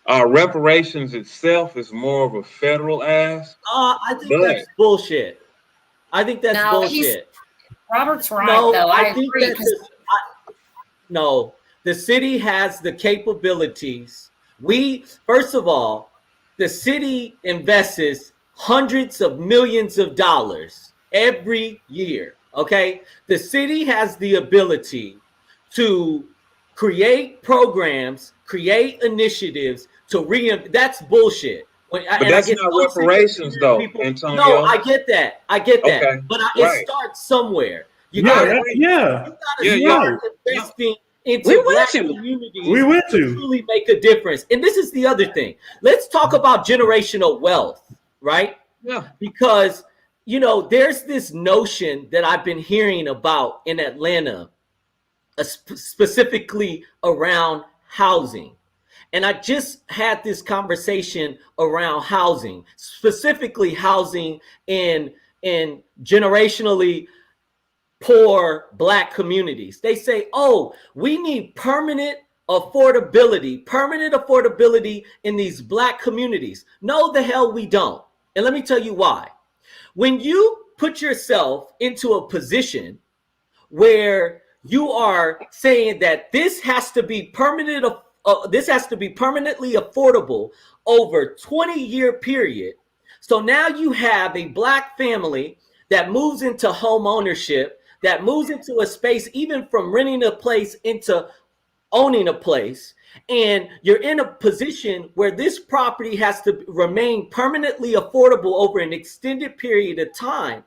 Reparations itself is more of a federal ask. I think that's bullshit. I think that's bullshit. Robert's right, No, though. I think no, the city has the capabilities. First of all, the city invests hundreds of millions of dollars every year. Okay, the city has the ability to create programs, create initiatives to that's bullshit. But that's not reparations, though, Antonio. No, I get that. Okay. But it starts somewhere. You Yeah. gotta start investing into Black communities to truly make a difference. And this is the other thing. Let's talk about generational wealth, right? Yeah. Because, there's this notion that I've been hearing about in Atlanta, specifically around housing. And I just had this conversation around housing, specifically housing in generationally poor Black communities. They say, oh, we need permanent affordability in these Black communities. No, the hell we don't. And let me tell you why. When you put yourself into a position where you are saying that this has to be permanent this has to be permanently affordable over 20-year period. So now you have a Black family that moves into home ownership, that moves into a space, even from renting a place into owning a place, and you're in a position where this property has to remain permanently affordable over an extended period of time.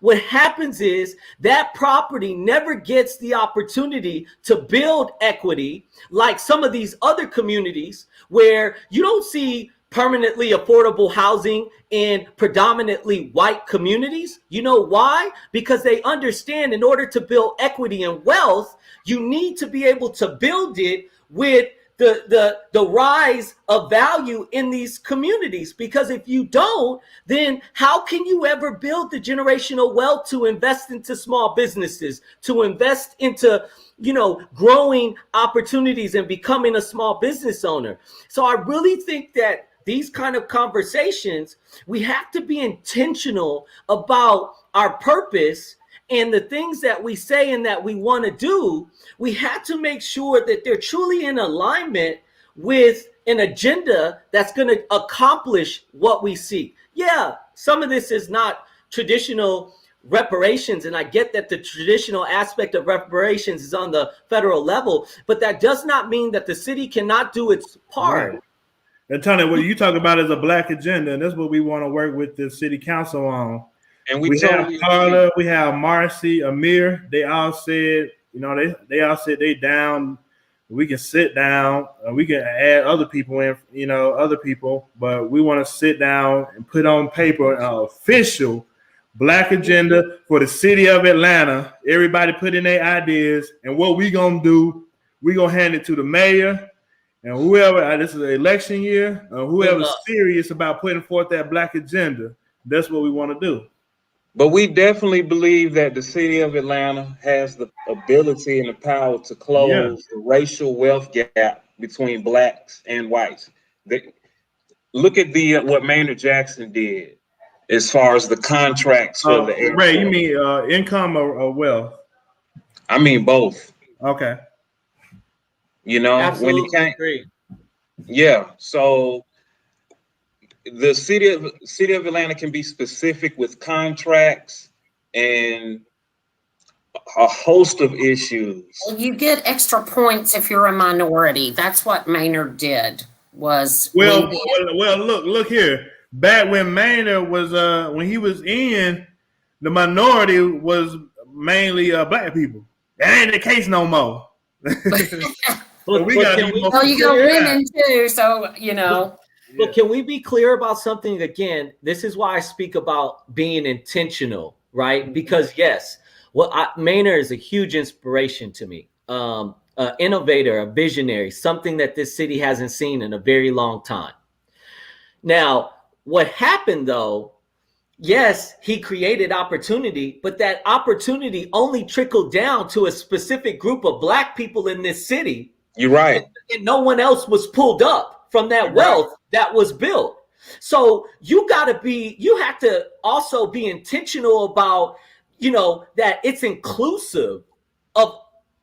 What happens is that property never gets the opportunity to build equity like some of these other communities where you don't see permanently affordable housing in predominantly white communities. You know why? Because they understand in order to build equity and wealth, you need to be able to build it with the rise of value in these communities. Because if you don't, then how can you ever build the generational wealth to invest into small businesses, to invest into, you know, growing opportunities and becoming a small business owner? So I really think that these kind of conversations, we have to be intentional about our purpose and the things that we say and that we want to do. We have to make sure that they're truly in alignment with an agenda that's going to accomplish what we seek. Yeah, some of this is not traditional reparations, and I get that the traditional aspect of reparations is on the federal level, but that does not mean that the city cannot do its part. Right. And Tony, what you talk about is a Black agenda, and that's what we want to work with the city council on. And We totally have Carla, we have Marcy, Amir. They all said, you know, they all said they down. We can sit down. We can add other people in, you know, other people, but we want to sit down and put on paper an official Black agenda for the city of Atlanta. Everybody put in their ideas, and what we gonna do, we gonna hand it to the mayor. And whoever, this is an election year, whoever's serious about putting forth that Black agenda, that's what we want to do. But we definitely believe that the city of Atlanta has the ability and the power to close the racial wealth gap between Blacks and whites. Look at what Maynard Jackson did as far as the contracts for the airport. Ray, you mean income or wealth? I mean both. Okay. You know, Absolutely when you can't agree. Yeah, so the city of Atlanta can be specific with contracts and a host of issues. You get extra points if you're a minority. That's what Maynard did. Well, look here. Back when Maynard was when he was in, the minority was mainly Black people. That ain't the case no more. Well, you got women too, so you know. But can we be clear about something again? This is why I speak about being intentional, right? Because yes, Maynard is a huge inspiration to me. An innovator, a visionary, something that this city hasn't seen in a very long time. Now, what happened though? Yes, he created opportunity, but that opportunity only trickled down to a specific group of Black people in this city. You're right. And no one else was pulled up from that wealth that was built. So you have to also be intentional about, you know, that it's inclusive of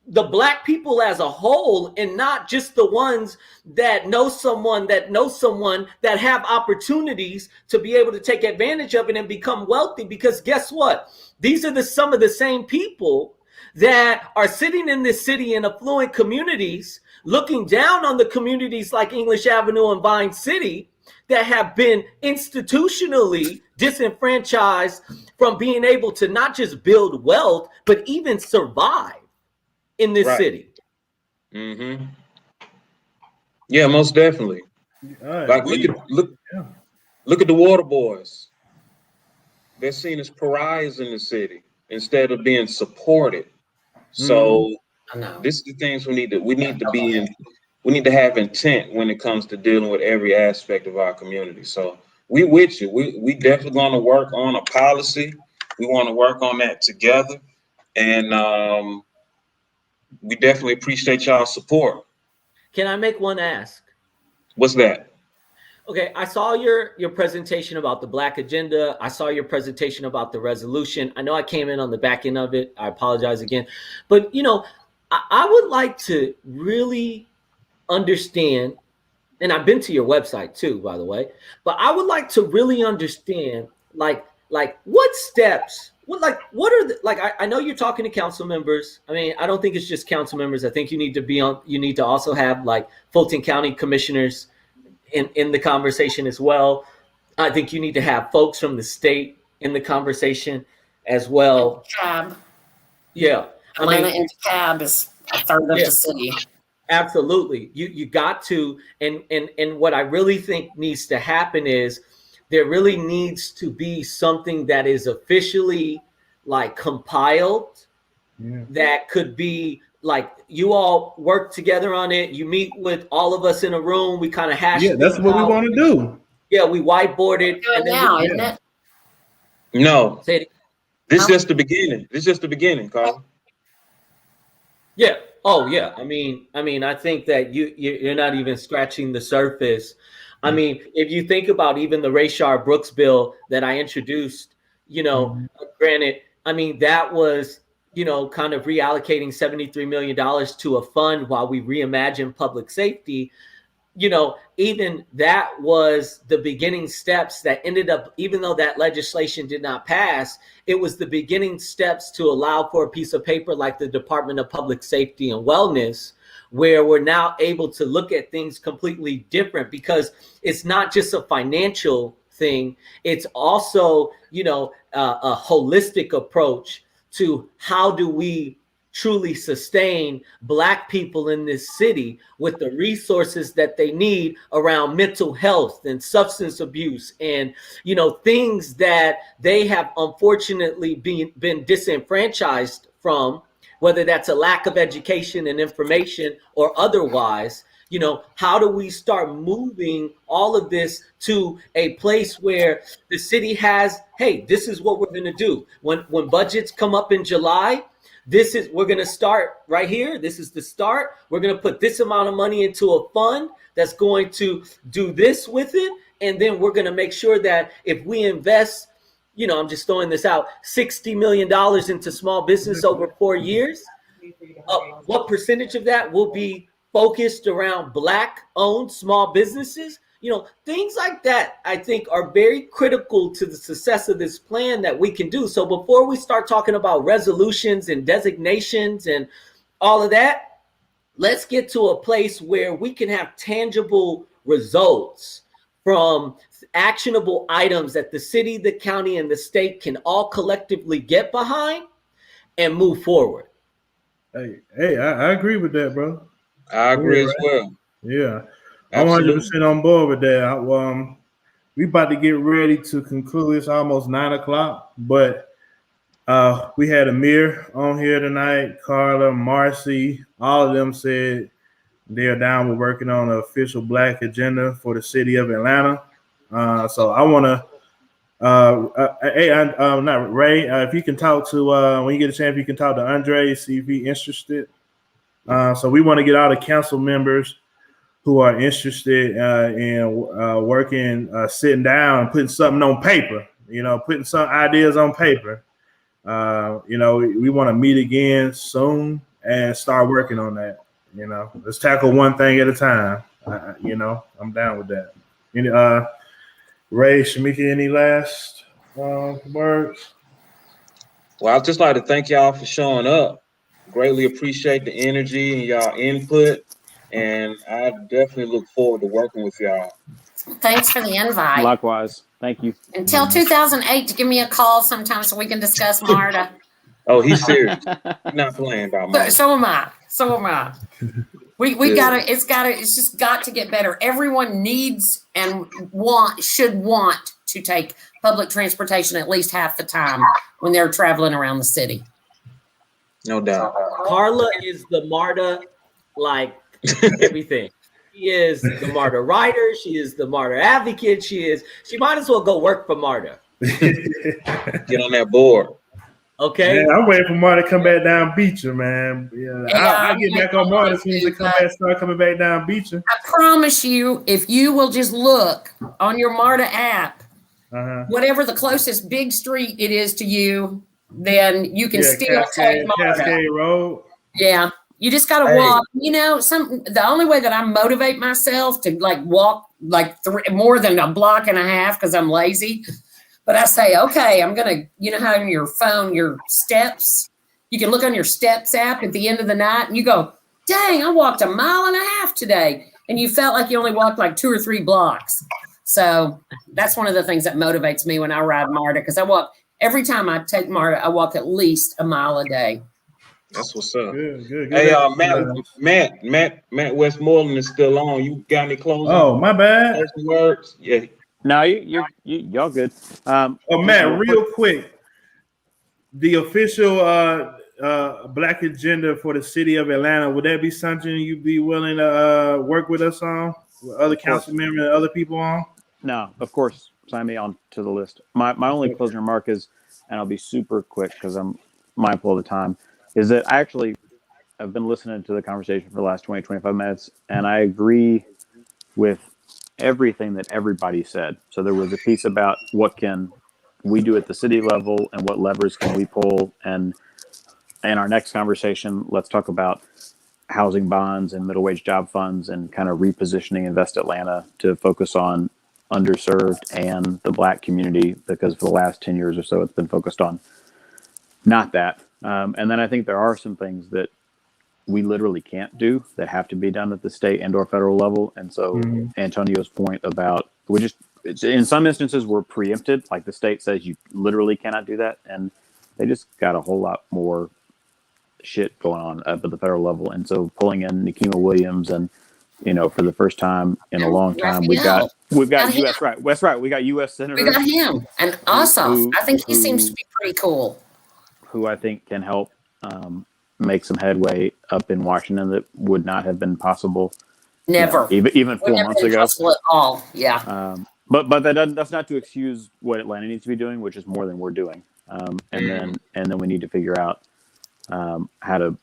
the Black people as a whole, and not just the ones that know someone that have opportunities to be able to take advantage of it and become wealthy. Because guess what? These are some of the same people that are sitting in this city in affluent communities, looking down on the communities like English Avenue and Vine City that have been institutionally disenfranchised from being able to not just build wealth, but even survive in this city. Mm-hmm. Yeah, most definitely. Like look at the water boys. They're seen as pariahs in the city instead of being supported. So this is the things we need to have intent when it comes to dealing with every aspect of our community. So we with you. We definitely going to work on a policy. We want to work on that together. And we definitely appreciate y'all's support. Can I make one ask? What's that? Okay, I saw your presentation about the Black agenda. I saw your presentation about the resolution. I know I came in on the back end of it. I apologize again. But, you know, I would like to really understand, and I've been to your website too, by the way, but I would like to really understand, like what steps, what are the, like, I know you're talking to council members. I mean, I don't think it's just council members. I think you need to also have like Fulton County commissioners in the conversation as well. I think you need to have folks from the state in the conversation as well. Cab. Yeah. Atlanta into cab is a third of the city. Absolutely. You got to, and what I really think needs to happen is there really needs to be something that is officially like compiled that could be like, you all work together on it. You meet with all of us in a room. We kind of hash. Yeah, that's what we want to do. Yeah, we whiteboarded. And now, isn't it? No, Say it. this is just the beginning. This is just the beginning, Carl. Yeah. Oh, yeah. I mean, I think that you're not even scratching the surface. I mean, if you think about even the Rayshard Brooks bill that I introduced, granted, I mean, that was, kind of reallocating $73 million to a fund while we reimagine public safety. Even that was the beginning steps that ended up, even though that legislation did not pass, it was the beginning steps to allow for a piece of paper like the Department of Public Safety and Wellness, where we're now able to look at things completely different, because it's not just a financial thing. It's also, a holistic approach to how do we truly sustain Black people in this city with the resources that they need around mental health and substance abuse and, things that they have unfortunately been disenfranchised from, whether that's a lack of education and information or otherwise. How do we start moving all of this to a place where the city has, hey, this is what we're going to do. When budgets come up in July, we're going to start right here. This is the start. We're going to put this amount of money into a fund that's going to do this with it. And then we're going to make sure that if we invest, I'm just throwing this out, $60 million into small business over 4 years, what percentage of that will be focused around Black owned small businesses? Things like that, I think, are very critical to the success of this plan that we can do. So before we start talking about resolutions and designations and all of that, let's get to a place where we can have tangible results from actionable items that the city, the county, and the state can all collectively get behind and move forward. Hey, I agree with that, bro. I agree as well. Yeah. Absolutely. I'm 100% on board with that. We about to get ready to conclude. It's almost 9:00, but we had Amir on here tonight, Carla, Marcy, all of them said they're down with working on an official Black agenda for the city of Atlanta. So I want to, not Ray, if you can talk to, when you get a chance, if you can talk to Andre, see if he's interested. So we want to get all the council members who are interested in working, sitting down and putting something on paper, putting some ideas on paper. We want to meet again soon and start working on that. Let's tackle one thing at a time. I'm down with that. Ray, Shamika, any last words? Well, I'd just like to thank y'all for showing up. Greatly appreciate the energy and y'all input. And I definitely look forward to working with y'all. Thanks for the invite. Likewise. Thank you. Until 2008 to give me a call sometime so we can discuss MARTA. Oh, he's serious. He's not playing about MARTA. So am I. We it's just got to get better. Everyone needs and should want to take public transportation at least half the time when they're traveling around the city. No doubt. Carla is the MARTA, like everything. She is the MARTA writer. She is the MARTA advocate. She might as well go work for MARTA. Get on that board. Okay. Yeah, I'm waiting for Marta to come back down Beecher, man. Yeah, I'll get back on Marta as soon as they start coming back down Beecher. I promise you, if you will just look on your MARTA app, whatever the closest big street it is to you, then you can still take MARTA. Cascade Road. Yeah. You just got to walk, the only way that I motivate myself to like walk like more than a block and a half because I'm lazy. But I say, okay, I'm going to, how on your phone, your steps, you can look on your steps app at the end of the night and you go, dang, I walked 1.5 miles today. And you felt like you only walked like 2 or 3 blocks. So that's one of the things that motivates me when I ride MARTA, because every time I take MARTA, I walk at least 1 mile a day. That's what's up. Good. Hey, Matt Westmoreland is still on. You got any closing? Oh, my bad. Words? Yeah. No, y'all good. Matt, real quick, the official Black agenda for the city of Atlanta, would that be something you'd be willing to work with us on, with other council members and other people on? No, of course. Sign me on to the list. My only closing remark is, and I'll be super quick because I'm mindful of the time, is that I've been listening to the conversation for the last 20, 25 minutes, and I agree with everything that everybody said. So there was a piece about what can we do at the city level and what levers can we pull. And in our next conversation, let's talk about housing bonds and middle wage job funds and kind of repositioning Invest Atlanta to focus on underserved and the Black community, because for the last 10 years or so, it's been focused on not that. And then I think there are some things that we literally can't do that have to be done at the state and or federal level. And so Antonio's point about in some instances we're preempted, like the state says you literally cannot do that. And they just got a whole lot more shit going on up at the federal level. And so pulling in Nikema Williams and, for the first time in a long time, we've got U.S. right. That's right. We got U.S. Senator. We got him and Ossoff. I think he seems to be pretty cool. Who I think can help make some headway up in Washington that would not have been possible. Never. Even 4 months ago. Possible at all. Yeah. But that's not to excuse what Atlanta needs to be doing, which is more than we're doing. And then we need to figure out how to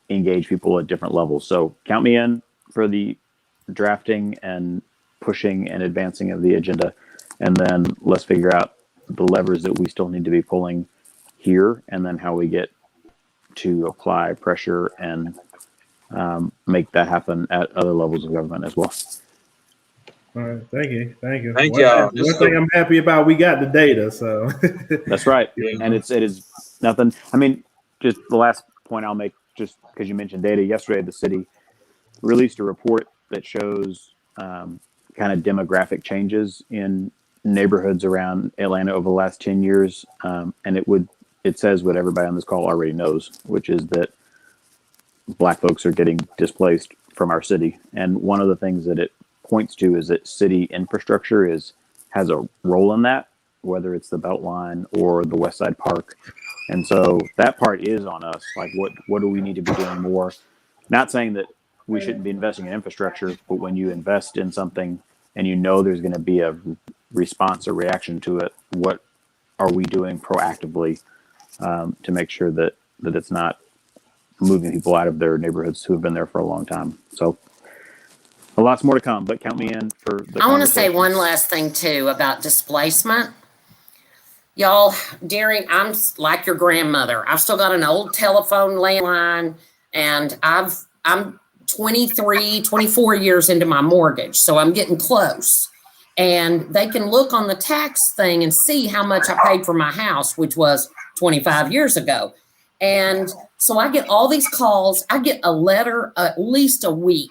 engage people at different levels. So count me in for the drafting and pushing and advancing of the agenda. And then let's figure out the levers that we still need to be pulling here, and then how we get to apply pressure and make that happen at other levels of government as well. All right, thank you. Thank y'all. One thing I'm happy about, we got the data, so that's right. And it is nothing. I mean, just the last point I'll make, just because you mentioned data, yesterday the city released a report that shows kind of demographic changes in neighborhoods around Atlanta over the last 10 years, and it says what everybody on this call already knows, which is that Black folks are getting displaced from our city. And one of the things that it points to is that city infrastructure has a role in that, whether it's the Beltline or the West Side Park. And so that part is on us. Like, what do we need to be doing more? Not saying that we shouldn't be investing in infrastructure, but when you invest in something and there's going to be a response or reaction to it, what are we doing proactively to make sure that it's not moving people out of their neighborhoods who have been there for a long time? So a lot's more to come, but count me in for the I want to say one last thing too about displacement. Y'all, I'm like your grandmother. I've still got an old telephone landline, and I'm 23, 24 years into my mortgage, so I'm getting close. And they can look on the tax thing and see how much I paid for my house, which was 25 years ago. And so I get all these calls. I get a letter at least a week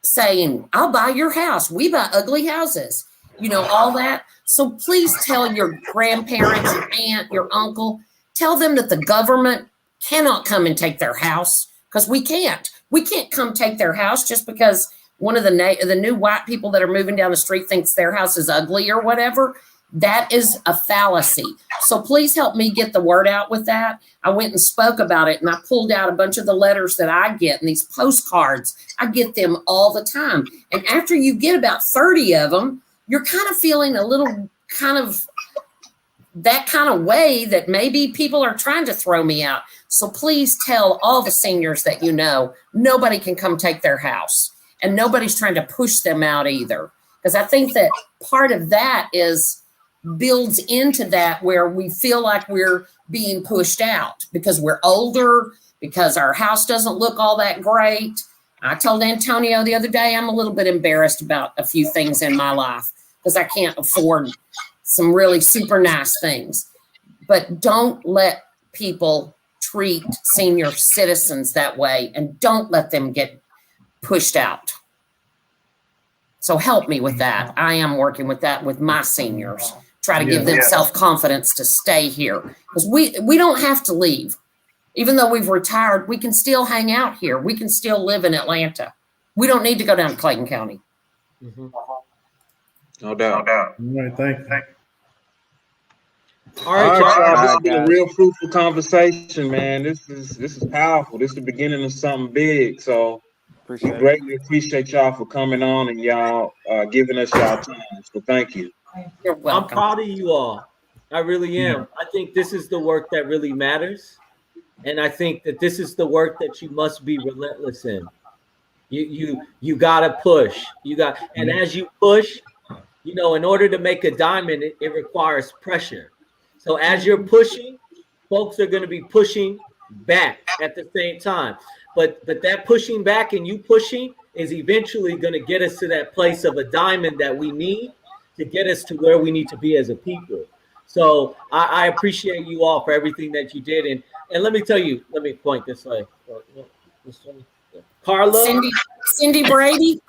saying, I'll buy your house. We buy ugly houses, all that. So please tell your grandparents, your aunt, your uncle, tell them that the government cannot come and take their house, because we can't. We can't come take their house just because one of the new white people that are moving down the street thinks their house is ugly or whatever. That is a fallacy. So please help me get the word out with that. I went and spoke about it, and I pulled out a bunch of the letters that I get and these postcards. I get them all the time. And after you get about 30 of them, you're kind of feeling a little kind of that kind of way that maybe people are trying to throw me out. So please tell all the seniors that nobody can come take their house, and nobody's trying to push them out either. Because I think that part of that builds into that, where we feel like we're being pushed out because we're older, because our house doesn't look all that great. I told Antonio the other day, I'm a little bit embarrassed about a few things in my life because I can't afford some really super nice things. But don't let people treat senior citizens that way, and don't let them get pushed out. So help me with that. I am working with that with my seniors. Try to give them self-confidence to stay here, because we don't have to leave. Even though we've retired, we can still hang out here. We can still live in Atlanta. We don't need to go down to Clayton County. Mm-hmm. No doubt. All right, thank you. All right, y'all. This has been a guys. real fruitful conversation, man. This is powerful. This is the beginning of something big. So we greatly appreciate y'all for coming on and y'all giving us y'all time. So thank you. You're welcome. I'm proud of you all. I really am. I think this is the work that really matters. And I think that this is the work that you must be relentless in. You gotta push. And as you push, in order to make a diamond, it requires pressure. So as you're pushing, folks are going to be pushing back at the same time. But that pushing back and you pushing is eventually going to get us to that place of a diamond that we need to get us to where we need to be as a people. So I appreciate you all for everything that you did. And let me tell you, let me point this way. Carla. Cindy Brady.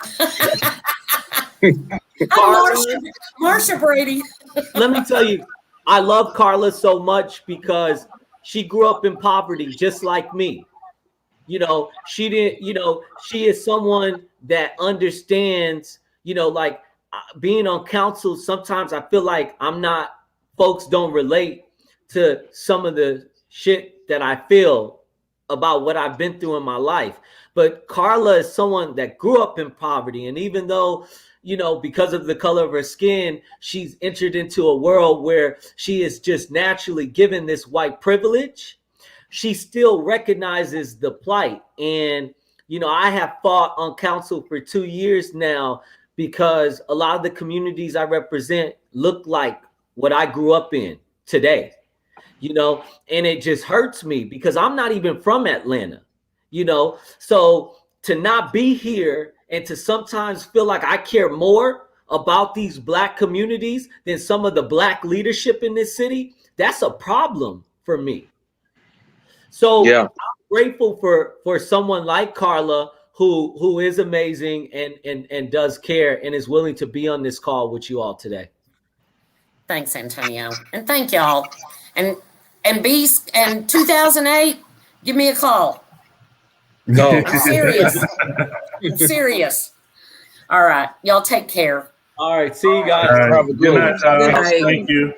Marsha Brady. Let me tell you, I love Carla so much because she grew up in poverty just like me. She didn't, she is someone that understands, like being on council. Sometimes I feel like folks don't relate to some of the shit that I feel about what I've been through in my life. But Carla is someone that grew up in poverty. And even though, because of the color of her skin, she's entered into a world where she is just naturally given this white privilege, she still recognizes the plight. And, I have fought on council for 2 years now because a lot of the communities I represent look like what I grew up in today, and it just hurts me because I'm not even from Atlanta, so to not be here and to sometimes feel like I care more about these Black communities than some of the Black leadership in this city, that's a problem for me. So I'm grateful for someone like Carla who is amazing and does care and is willing to be on this call with you all today. Thanks, Antonio. And thank y'all. And 2008, give me a call. No. I'm serious. I'm serious. All right. Y'all take care. All right. See you guys. All right. Good night, y'all. Good night. Thank you.